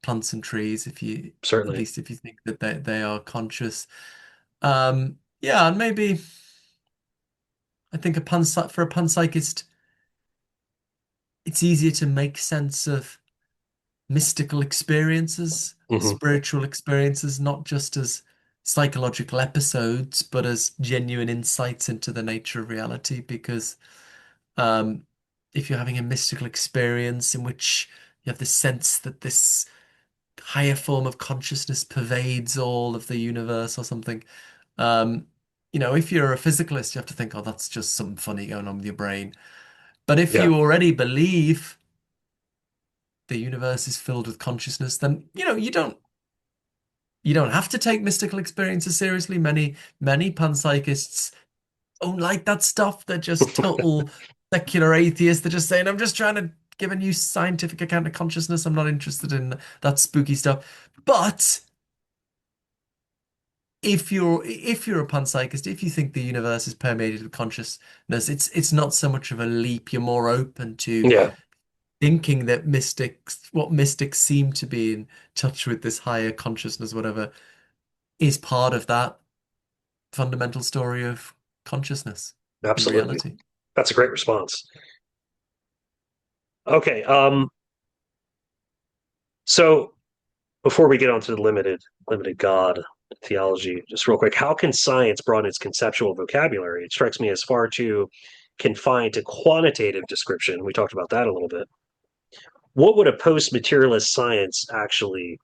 [SPEAKER 2] plants and trees, if you at
[SPEAKER 1] Certainly.
[SPEAKER 2] least if you think that they are conscious. Yeah, and maybe I think for a panpsychist, it's easier to make sense of mystical experiences,
[SPEAKER 1] Hmm.
[SPEAKER 2] spiritual experiences, not just as psychological episodes, but as genuine insights into the nature of reality. Because um, if you're having a mystical experience in which you have the sense that this higher form of consciousness pervades all of the universe or something, um, if you're a physicalist, you have to think, oh, that's just something funny going on with your brain. But if
[SPEAKER 1] Yeah.
[SPEAKER 2] you already believe the universe is filled with consciousness, then you don't have to take mystical experiences seriously. Many panpsychists don't like that stuff. They're just total secular atheists. They're just saying, I'm just trying to give a new scientific account of consciousness. I'm not interested in that spooky stuff. But if you're a panpsychist, if you think the universe is permeated with consciousness, it's not so much of a leap. You're more open to
[SPEAKER 1] Yeah.
[SPEAKER 2] thinking that what mystics seem to be in touch with this higher consciousness, whatever, is part of that fundamental story of consciousness and
[SPEAKER 1] Absolutely.
[SPEAKER 2] reality.
[SPEAKER 1] That's a great response. Okay. So before we get on to the limited God theology, just real quick, how can science broaden its conceptual vocabulary? It strikes me as far too confined to quantitative description. We talked about that a little bit. What would a post-materialist science actually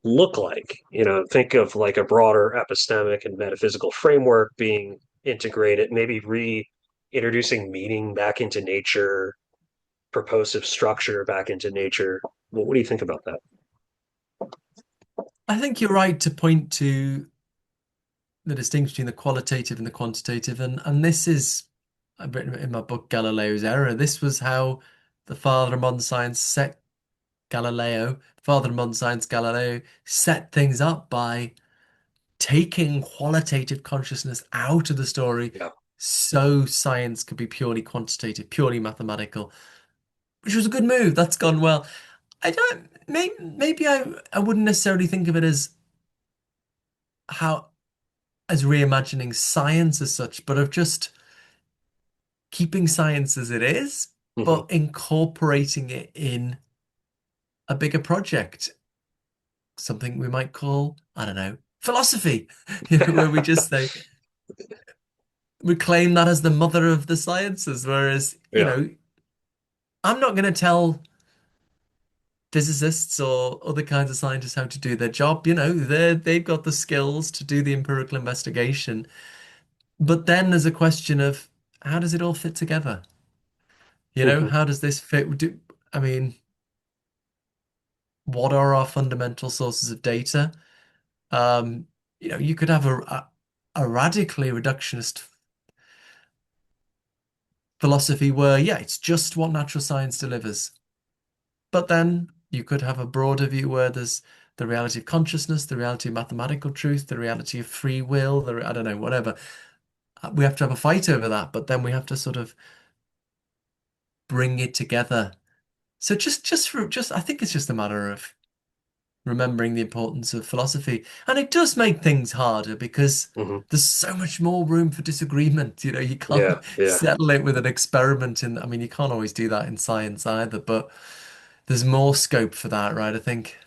[SPEAKER 1] look like? Think of like a broader epistemic and metaphysical framework being integrated, maybe reintroducing meaning back into nature, purposive structure back into nature. What do you think about that?
[SPEAKER 2] I think you're right to point to the distinction between the qualitative and the quantitative, and this is I've written in my book Galileo's Error. This was how the father of modern science set Galileo, father of modern science Galileo, set things up by taking qualitative consciousness out of the story
[SPEAKER 1] Yeah,
[SPEAKER 2] so science could be purely quantitative, purely mathematical, which was a good move. That's gone well. I don't, maybe I wouldn't necessarily think of it how as reimagining science as such, but of just keeping science as it is,
[SPEAKER 1] Hmm.
[SPEAKER 2] but incorporating it in a bigger project, something we might call, I don't know, philosophy, where we just say, we claim that as the mother of the sciences. Whereas,
[SPEAKER 1] Yeah.
[SPEAKER 2] I'm not going to tell physicists or other kinds of scientists how to do their job. They've got the skills to do the empirical investigation. But then there's a question of how does it all fit together?
[SPEAKER 1] Hmm.
[SPEAKER 2] How does this fit? I mean, what are our fundamental sources of data? Um, you could have a radically reductionist philosophy where, yeah, it's just what natural science delivers. But then you could have a broader view where there's the reality of consciousness, the reality of mathematical truth, the reality of free will, I don't know, whatever. We have to have a fight over that, but then we have to sort of bring it together. So I think it's just a matter of remembering the importance of philosophy. And it does make things harder because
[SPEAKER 1] Hmm.
[SPEAKER 2] there's so much more room for disagreement. You
[SPEAKER 1] Yeah.
[SPEAKER 2] can't
[SPEAKER 1] Yeah.
[SPEAKER 2] settle it with an experiment I mean, you can't always do that in science either, but there's more scope for that, right? I think,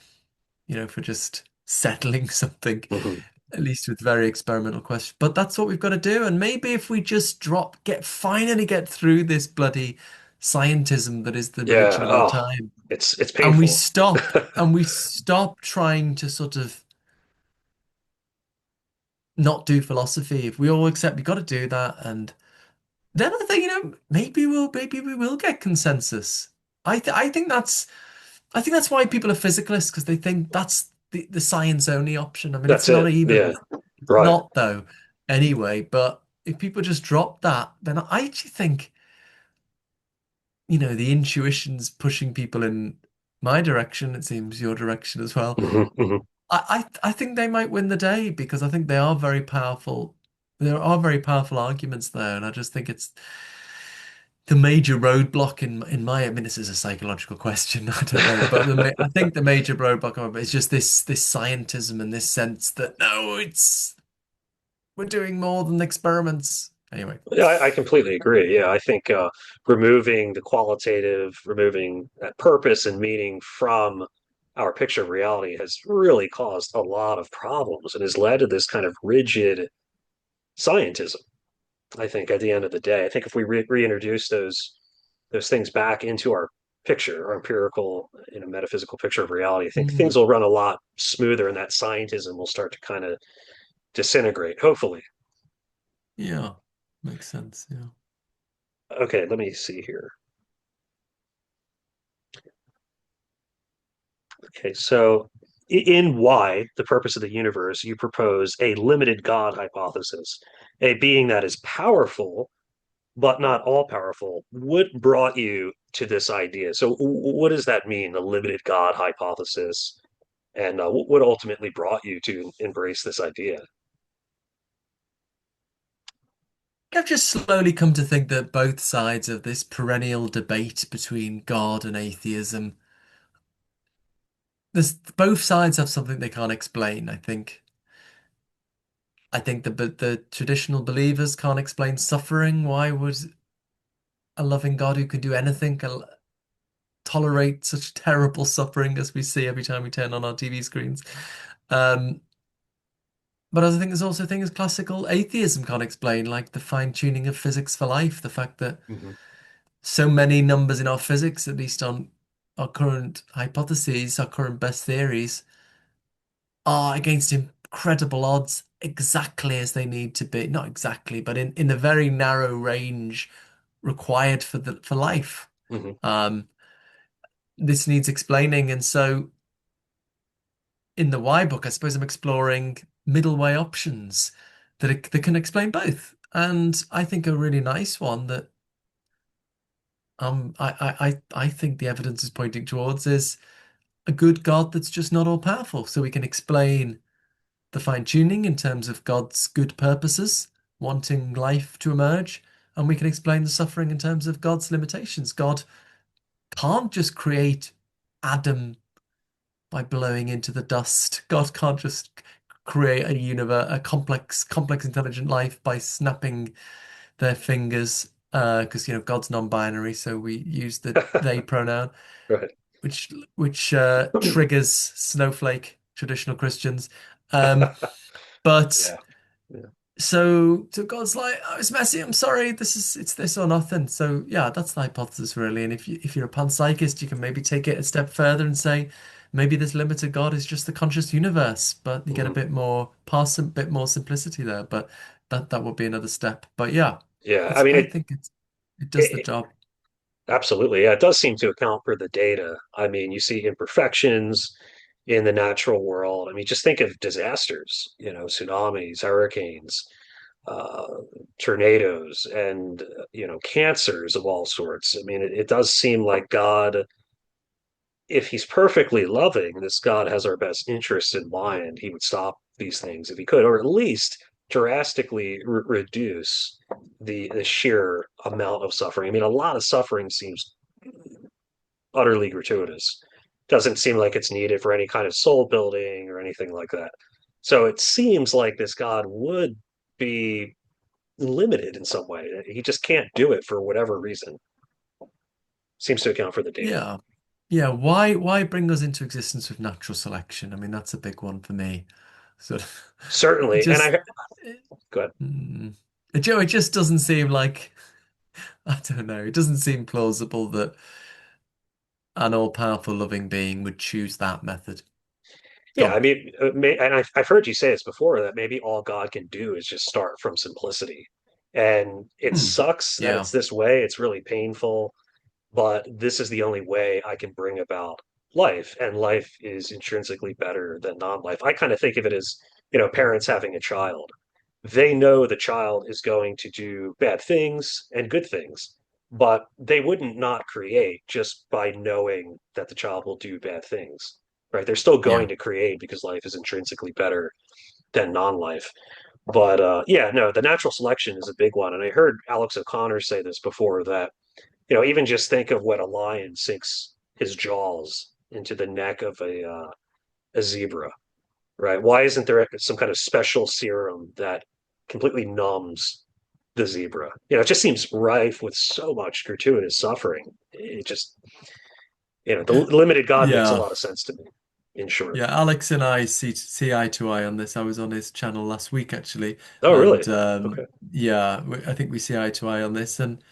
[SPEAKER 2] for just settling something,
[SPEAKER 1] Hmm.
[SPEAKER 2] at least with very experimental questions. But that's what we've got to do. And maybe if we just finally get through this bloody scientism that is the
[SPEAKER 1] Yeah.
[SPEAKER 2] religion of our
[SPEAKER 1] Oh,
[SPEAKER 2] time,
[SPEAKER 1] it's
[SPEAKER 2] and we
[SPEAKER 1] painful.
[SPEAKER 2] stop trying to sort of not do philosophy. If we all accept we got to do that, and then I think, maybe we will get consensus. I think that's why people are physicalists, because they think that's the science only option. I mean,
[SPEAKER 1] That's
[SPEAKER 2] it's not
[SPEAKER 1] it.
[SPEAKER 2] even.
[SPEAKER 1] Yeah.
[SPEAKER 2] It's
[SPEAKER 1] Right.
[SPEAKER 2] not though. Anyway, but if people just drop that, then I actually think, the intuition's pushing people in my direction. It seems your direction as well.
[SPEAKER 1] Hmm. Hmm.
[SPEAKER 2] I think they might win the day because I think they are very powerful. There are very powerful arguments there, and I just think it's the major roadblock in my. I mean, this is a psychological question. I don't know, but I think the major roadblock is just this scientism and this sense that no, we're doing more than experiments. Anyway.
[SPEAKER 1] Yeah, I completely agree. Yeah, I think removing the qualitative, removing that purpose and meaning from our picture of reality has really caused a lot of problems and has led to this kind of rigid scientism. I think at the end of the day, I think if we reintroduce those things back into our picture, our empirical, metaphysical picture of reality, I think things
[SPEAKER 2] Mm,
[SPEAKER 1] will run a lot smoother, and that scientism will start to kind of disintegrate. Hopefully.
[SPEAKER 2] yeah, makes sense. Yeah.
[SPEAKER 1] Okay, let me see here. Okay, so in why, the purpose of the universe, you propose a limited God hypothesis, a being that is powerful but not all powerful. What brought you to this idea? So, what does that mean, the limited God hypothesis? And what ultimately brought you to embrace this idea?
[SPEAKER 2] I've just slowly come to think that both sides of this perennial debate between God and atheism, both sides have something they can't explain, I think. I think the traditional believers can't explain suffering. Why would a loving God who can do anything tolerate such terrible suffering as we see every time we turn on our TV screens? Um, but I think there's also things classical atheism can't explain, like the fine-tuning of physics for life, the fact that
[SPEAKER 1] Hmm.
[SPEAKER 2] so many numbers in our physics, at least on our current hypotheses, our current best theories, are against incredible odds exactly as they need to be. Not exactly, but in the very narrow range required for life.
[SPEAKER 1] Hmm.
[SPEAKER 2] Um, this needs explaining. And so in the Y book, I suppose I'm exploring middle way options that can explain both. And I think a really nice one that I think the evidence is pointing towards is a good God that's just not all powerful. So we can explain the fine tuning in terms of God's good purposes, wanting life to emerge, and we can explain the suffering in terms of God's limitations. God can't just create Adam by blowing into the dust. God can't just create a universe, a complex intelligent life by snapping their fingers. because God's non-binary, so we use the they pronoun,
[SPEAKER 1] Right.
[SPEAKER 2] which triggers snowflake traditional Christians. Um, but
[SPEAKER 1] Yeah. Yeah.
[SPEAKER 2] so God's like, oh, it's messy. I'm sorry. It's this or nothing. So yeah, that's the hypothesis really. And if you're a panpsychist, you can maybe take it a step further and say maybe this limited God is just the conscious universe, but you get a
[SPEAKER 1] Mhm.
[SPEAKER 2] bit more parse, a bit more simplicity there. But that would be another step. But yeah,
[SPEAKER 1] Yeah. I
[SPEAKER 2] it's
[SPEAKER 1] mean,
[SPEAKER 2] I think it does the
[SPEAKER 1] it
[SPEAKER 2] job.
[SPEAKER 1] absolutely. Yeah, it does seem to account for the data. I mean, you see imperfections in the natural world. I mean, just think of disasters, tsunamis, hurricanes, uh, tornadoes, and, cancers of all sorts. I mean, it does seem like God, if he's perfectly loving, this God has our best interests in mind. He would stop these things if he could, or at least drastically reduce the sheer amount of suffering. I mean, a lot of suffering seems utterly gratuitous. Doesn't seem like it's needed for any kind of soul building or anything like that. So it seems like this God would be limited in some way. He just can't do it for whatever reason. Seems to account for the data.
[SPEAKER 2] Yeah. Yeah, why bring us into existence with natural selection? I mean, that's a big one for me. Sort of it
[SPEAKER 1] Certainly. And
[SPEAKER 2] just
[SPEAKER 1] I go ahead.
[SPEAKER 2] it just doesn't seem like I don't know, it doesn't seem plausible that an all-powerful loving being would choose that method. Go
[SPEAKER 1] Yeah, I
[SPEAKER 2] on.
[SPEAKER 1] mean, and I've heard you say this before that maybe all God can do is just start from simplicity. And it
[SPEAKER 2] Hmm.
[SPEAKER 1] sucks that
[SPEAKER 2] Yeah,
[SPEAKER 1] it's this way. It's really painful, but this is the only way I can bring about life. And life is intrinsically better than non-life. I kind of think of it as, parents having a child. They know the child is going to do bad things and good things, but they wouldn't not create just by knowing that the child will do bad things, right? They're still
[SPEAKER 2] yeah.
[SPEAKER 1] going to create because life is intrinsically better than non-life. But yeah, no, the natural selection is a big one. And I heard Alex O'Connor say this before that, even just think of when a lion sinks his jaws into the neck of a zebra, right? Why isn't there some kind of special serum that completely numbs the zebra? It just seems rife with so much gratuitous suffering. It just, the limited God makes a
[SPEAKER 2] Yeah.
[SPEAKER 1] lot of sense to me, in short.
[SPEAKER 2] Yeah, Alex and I see eye to eye on this. I was on his channel last week actually,
[SPEAKER 1] Oh,
[SPEAKER 2] and
[SPEAKER 1] really? Okay.
[SPEAKER 2] yeah, I think we see eye to eye on this. And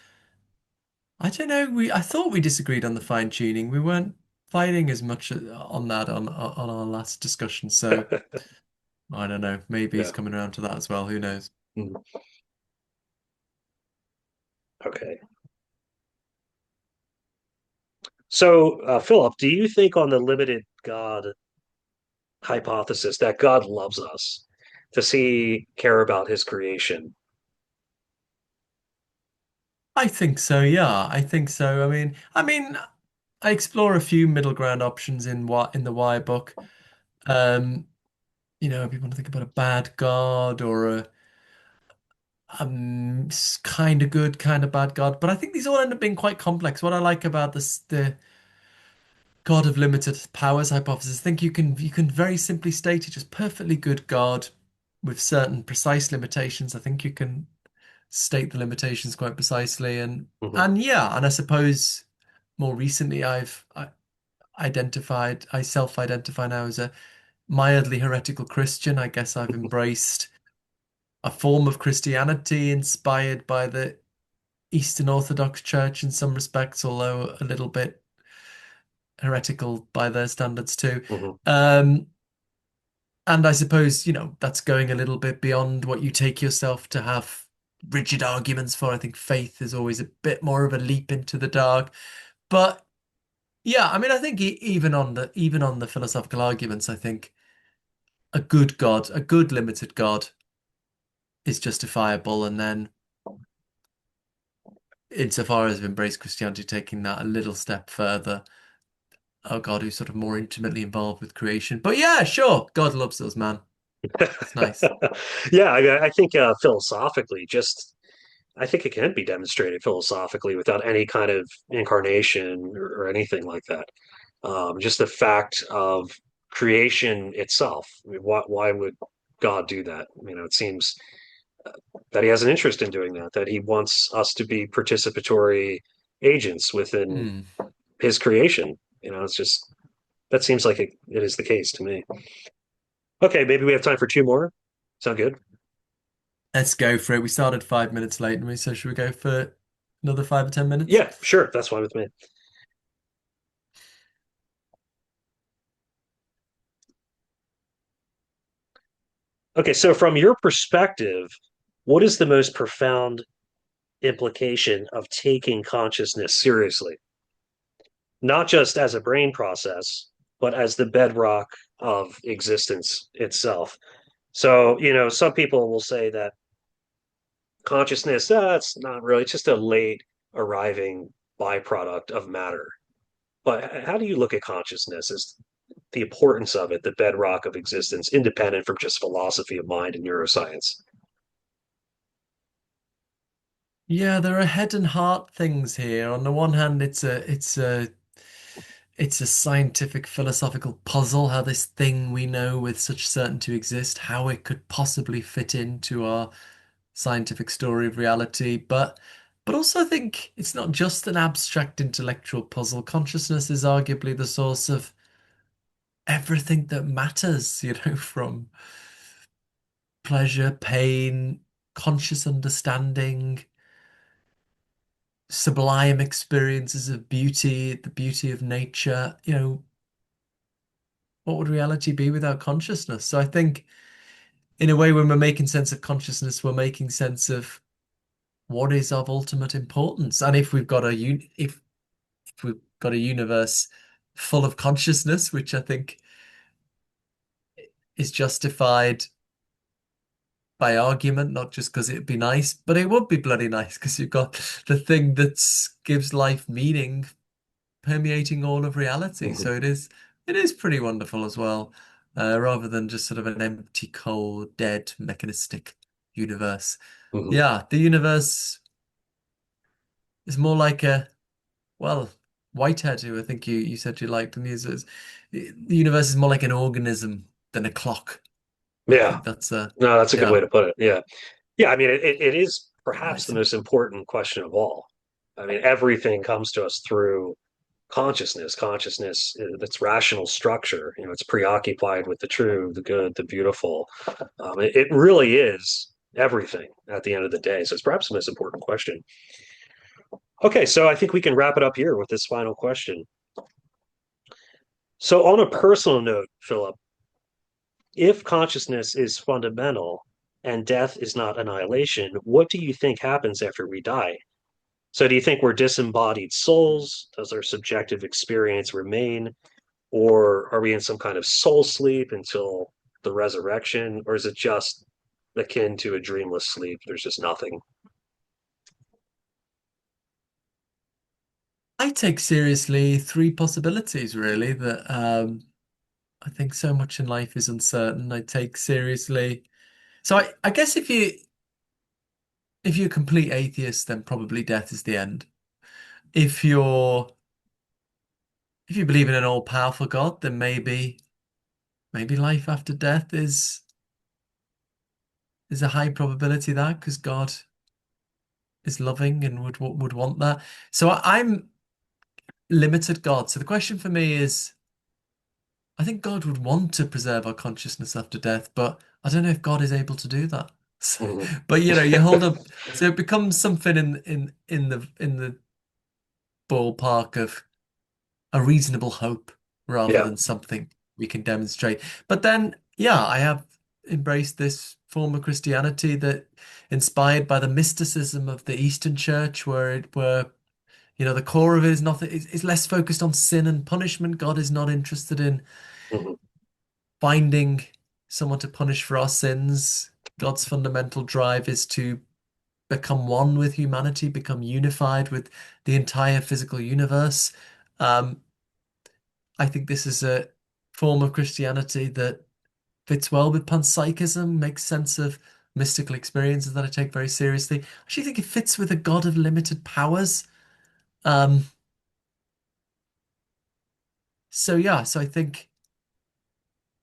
[SPEAKER 2] I don't know, I thought we disagreed on the fine tuning. We weren't fighting as much on that on our last discussion. So I don't know. Maybe he's
[SPEAKER 1] Yeah.
[SPEAKER 2] coming around to that as well. Who knows?
[SPEAKER 1] Mhm. Okay. So, Philip, do you think on the limited God hypothesis that God loves us? Does he care about his creation?
[SPEAKER 2] I think so. Yeah, I think so. I explore a few middle ground options in the Why book. Um, if you want to think about a bad god or a kind of good, kind of bad god, but I think these all end up being quite complex. What I like about the God of limited powers hypothesis, I think you can very simply state it just perfectly good God with certain precise limitations. I think you can state the limitations quite precisely, and
[SPEAKER 1] Mhm.
[SPEAKER 2] and yeah, and I suppose more recently I self-identify now as a mildly heretical Christian. I guess I've embraced a form of Christianity inspired by the Eastern Orthodox Church in some respects, although a little bit heretical by their standards too.
[SPEAKER 1] Mhm.
[SPEAKER 2] Um, and I suppose, that's going a little bit beyond what you take yourself to have rigid arguments for. I think faith is always a bit more of a leap into the dark. But yeah, I think even on the philosophical arguments, I think a good God, a good limited God is justifiable. And then insofar as I've embraced Christianity, taking that a little step further, oh God, who's sort of more intimately involved with creation. But yeah, sure, God loves us, man. It's nice.
[SPEAKER 1] Yeah, I think philosophically, just I think it can be demonstrated philosophically without any kind of incarnation or anything like that. Just the fact of creation itself. I mean, why would God do that? It seems that he has an interest in doing that, that he wants us to be participatory agents within
[SPEAKER 2] Hmm.
[SPEAKER 1] his creation. It's just that seems like it is the case to me. Okay, maybe we have time for two more. Sound good?
[SPEAKER 2] Let's go for it. We started 5 minutes late, didn't we? So should we go for another 5 or 10 minutes?
[SPEAKER 1] Yeah, sure. That's fine with me. Okay, so from your perspective, what is the most profound implication of taking consciousness seriously? Not just as a brain process, but as the bedrock of existence itself. So, some people will say that consciousness, it's not really, it's just a late arriving byproduct of matter. But how do you look at consciousness as the importance of it, the bedrock of existence, independent from just philosophy of mind and neuroscience?
[SPEAKER 2] Yeah, there are head and heart things here. On the one hand, it's a scientific philosophical puzzle how this thing we know with such certainty exists, how it could possibly fit into our scientific story of reality. But also I think it's not just an abstract intellectual puzzle. Consciousness is arguably the source of everything that matters, from pleasure, pain, conscious understanding, sublime experiences of beauty, the beauty of nature. What would reality be without consciousness? So I think, in a way, when we're making sense of consciousness, we're making sense of what is of ultimate importance. And if we've got a universe full of consciousness, which I think is justified by argument, not just because it'd be nice, but it would be bloody nice because you've got the thing that gives life meaning permeating all of reality.
[SPEAKER 1] Mhm,
[SPEAKER 2] So it is pretty wonderful as well, rather than just sort of an empty, cold, dead, mechanistic universe.
[SPEAKER 1] mhm.
[SPEAKER 2] Yeah, the universe is more like well, Whitehead, who I think you said you liked, and the universe is more like an organism than a clock. I
[SPEAKER 1] Yeah,
[SPEAKER 2] think that's
[SPEAKER 1] no, that's a good way
[SPEAKER 2] yeah,
[SPEAKER 1] to put it. Yeah. Yeah, I mean, it is perhaps the
[SPEAKER 2] nice.
[SPEAKER 1] most important question of all. I mean, everything comes to us through consciousness, its rational structure. It's preoccupied with the true, the good, the beautiful. It really is everything at the end of the day. So it's perhaps the most important question. Okay, so I think we can wrap it up here with this final question. So, on a personal note, Philip, if consciousness is fundamental and death is not annihilation, what do you think happens after we die? So, do you think we're disembodied souls? Does our subjective experience remain? Or are we in some kind of soul sleep until the resurrection? Or is it just akin to a dreamless sleep? There's just nothing.
[SPEAKER 2] I take seriously three possibilities really that I think so much in life is uncertain. I take seriously. So I guess if you're a complete atheist, then probably death is the end. If you're if you believe in an all-powerful God, then maybe life after death is a high probability that because God is loving and would want that. So I'm limited God. So the question for me is, I think God would want to preserve our consciousness after death, but I don't know if God is able to do that. So,
[SPEAKER 1] Mhm.
[SPEAKER 2] but you hold up, so it becomes something in the ballpark of a reasonable hope rather
[SPEAKER 1] Yeah.
[SPEAKER 2] than something we can demonstrate. But then, yeah, I have embraced this form of Christianity that inspired by the mysticism of the Eastern Church, where the core of it is nothing is less focused on sin and punishment. God is not interested in
[SPEAKER 1] Mhm.
[SPEAKER 2] finding someone to punish for our sins. God's fundamental drive is to become one with humanity, become unified with the entire physical universe. Um, I think this is a form of Christianity that fits well with panpsychism, makes sense of mystical experiences that I take very seriously. I actually think it fits with a God of limited powers. Um, so yeah, so I think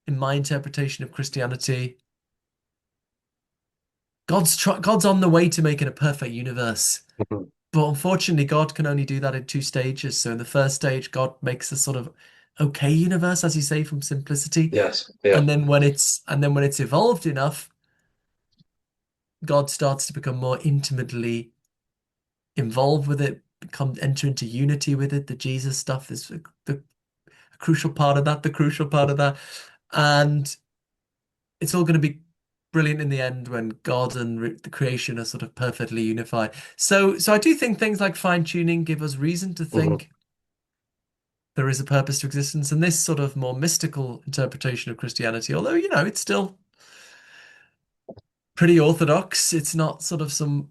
[SPEAKER 2] in my interpretation of Christianity, God's on the way to making a perfect universe.
[SPEAKER 1] Mhm.
[SPEAKER 2] But unfortunately, God can only do that in two stages. So in the first stage, God makes a sort of okay universe, as you say, from simplicity.
[SPEAKER 1] Yes. Yeah.
[SPEAKER 2] And then when it's evolved enough, God starts to become more intimately involved with it, enter into unity with it. The Jesus stuff is a crucial part of that, the crucial part of that. And it's all going to be brilliant in the end when God and the creation are sort of perfectly unified. So I do think things like fine-tuning give us reason to
[SPEAKER 1] Hmm.
[SPEAKER 2] think there is a purpose to existence. And this sort of more mystical interpretation of Christianity, although, it's still pretty orthodox, it's not sort of some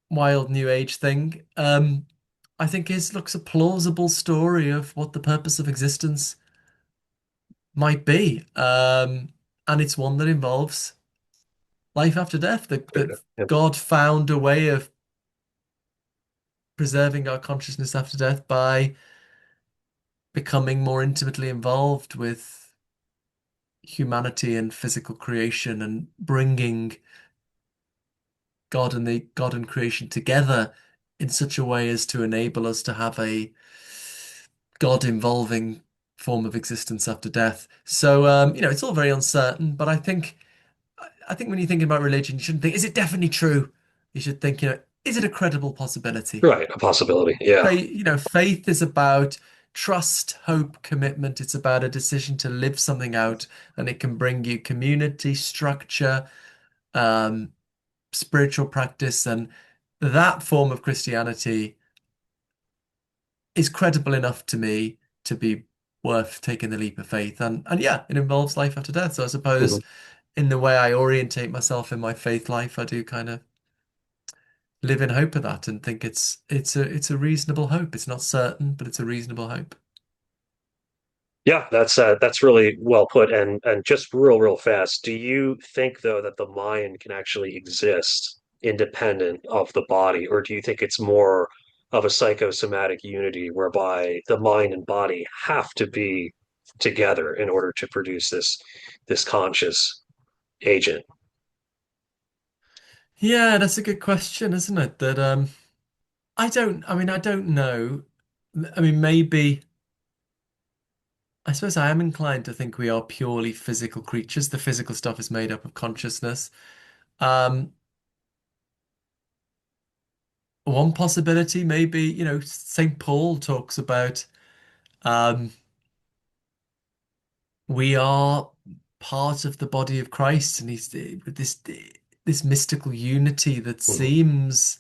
[SPEAKER 2] wild new age thing. I think is looks a plausible story of what the purpose of existence might be. And it's one that involves life after death, that
[SPEAKER 1] Yeah.
[SPEAKER 2] God found a way of preserving our consciousness after death by becoming more intimately involved with humanity and physical creation and bringing God and creation together in such a way as to enable us to have a God involving form of existence after death. So it's all very uncertain, but I think when you're thinking about religion, you shouldn't think, is it definitely true? You should think, is it a credible possibility?
[SPEAKER 1] Right. A possibility. Yeah.
[SPEAKER 2] Faith is about trust, hope, commitment. It's about a decision to live something out, and it can bring you community, structure, um, spiritual practice, and that form of Christianity is credible enough to me to be worth taking the leap of faith. And yeah, it involves life after death. So I suppose
[SPEAKER 1] Hmm.
[SPEAKER 2] in the way I orientate myself in my faith life, I do kind of live in hope of that and think it's a reasonable hope. It's not certain, but it's a reasonable hope.
[SPEAKER 1] Yeah, that's really well put. And just real fast, do you think though that the mind can actually exist independent of the body, or do you think it's more of a psychosomatic unity whereby the mind and body have to be together in order to produce this conscious agent?
[SPEAKER 2] Yeah, that's a good question, isn't it? That I don't know. I mean, maybe I suppose I am inclined to think we are purely physical creatures. The physical stuff is made up of consciousness. Um, One possibility, maybe, St. Paul talks about um, we are part of the body of Christ, and he's with this mystical unity that
[SPEAKER 1] Mhm.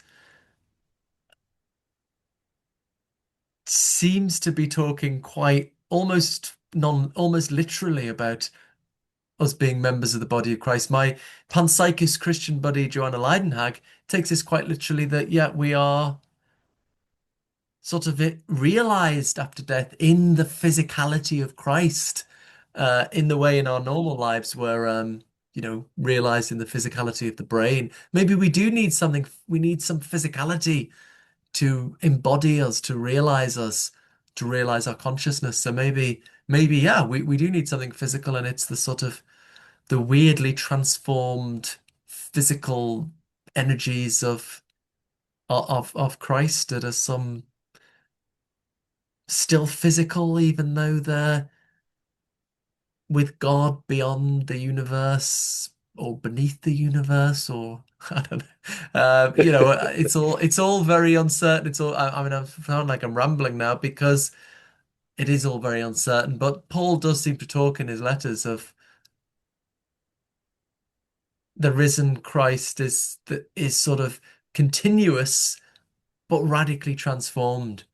[SPEAKER 2] seems to be talking quite almost literally about us being members of the body of Christ. My panpsychist Christian buddy Joanna Leidenhag takes this quite literally that yeah, we are sort of it realized after death in the physicality of Christ, in the way in our normal lives we're realized in the physicality of the brain. Maybe we do need something, we need some physicality to embody us, to realize us, to realize our consciousness. So maybe yeah, we do need something physical, and it's the sort of the weirdly transformed physical energies of Christ that are some still physical, even though they're with God beyond the universe or beneath the universe, or I don't know. It's all very uncertain. I mean, I sound like I'm rambling now because it is all very uncertain. But Paul does seem to talk in his letters of the risen Christ is sort of continuous but radically transformed.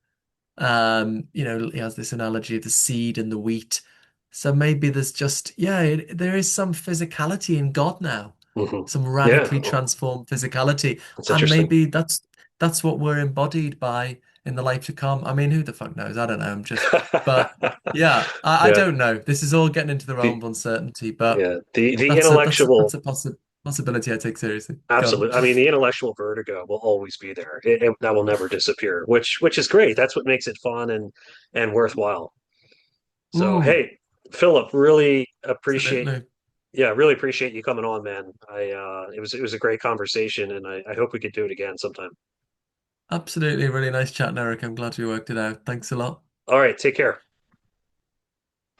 [SPEAKER 2] He has this analogy of the seed and the wheat. So maybe there's just, yeah, there is some physicality in God now,
[SPEAKER 1] Hmm.
[SPEAKER 2] some
[SPEAKER 1] Yeah,
[SPEAKER 2] radically transformed physicality.
[SPEAKER 1] that's
[SPEAKER 2] And
[SPEAKER 1] interesting.
[SPEAKER 2] maybe that's what we're embodied by in the life to come. I mean, who the fuck knows? I don't know. But yeah, I
[SPEAKER 1] Yeah.
[SPEAKER 2] don't know. This is all getting into the realm
[SPEAKER 1] The
[SPEAKER 2] of uncertainty, but
[SPEAKER 1] yeah, the
[SPEAKER 2] that's
[SPEAKER 1] intellectual.
[SPEAKER 2] a possibility I take seriously. Go on.
[SPEAKER 1] Absolutely. I mean, the intellectual vertigo will always be there. That will never disappear, which is great. That's what makes it fun and worthwhile. So,
[SPEAKER 2] Mm,
[SPEAKER 1] hey, Philip, really appreciate
[SPEAKER 2] absolutely.
[SPEAKER 1] Yeah, really appreciate you coming on, man. It was a great conversation, and I hope we could do it again sometime.
[SPEAKER 2] Absolutely, really nice chatting, Eric. I'm glad we worked it out. Thanks a lot.
[SPEAKER 1] All right, take care.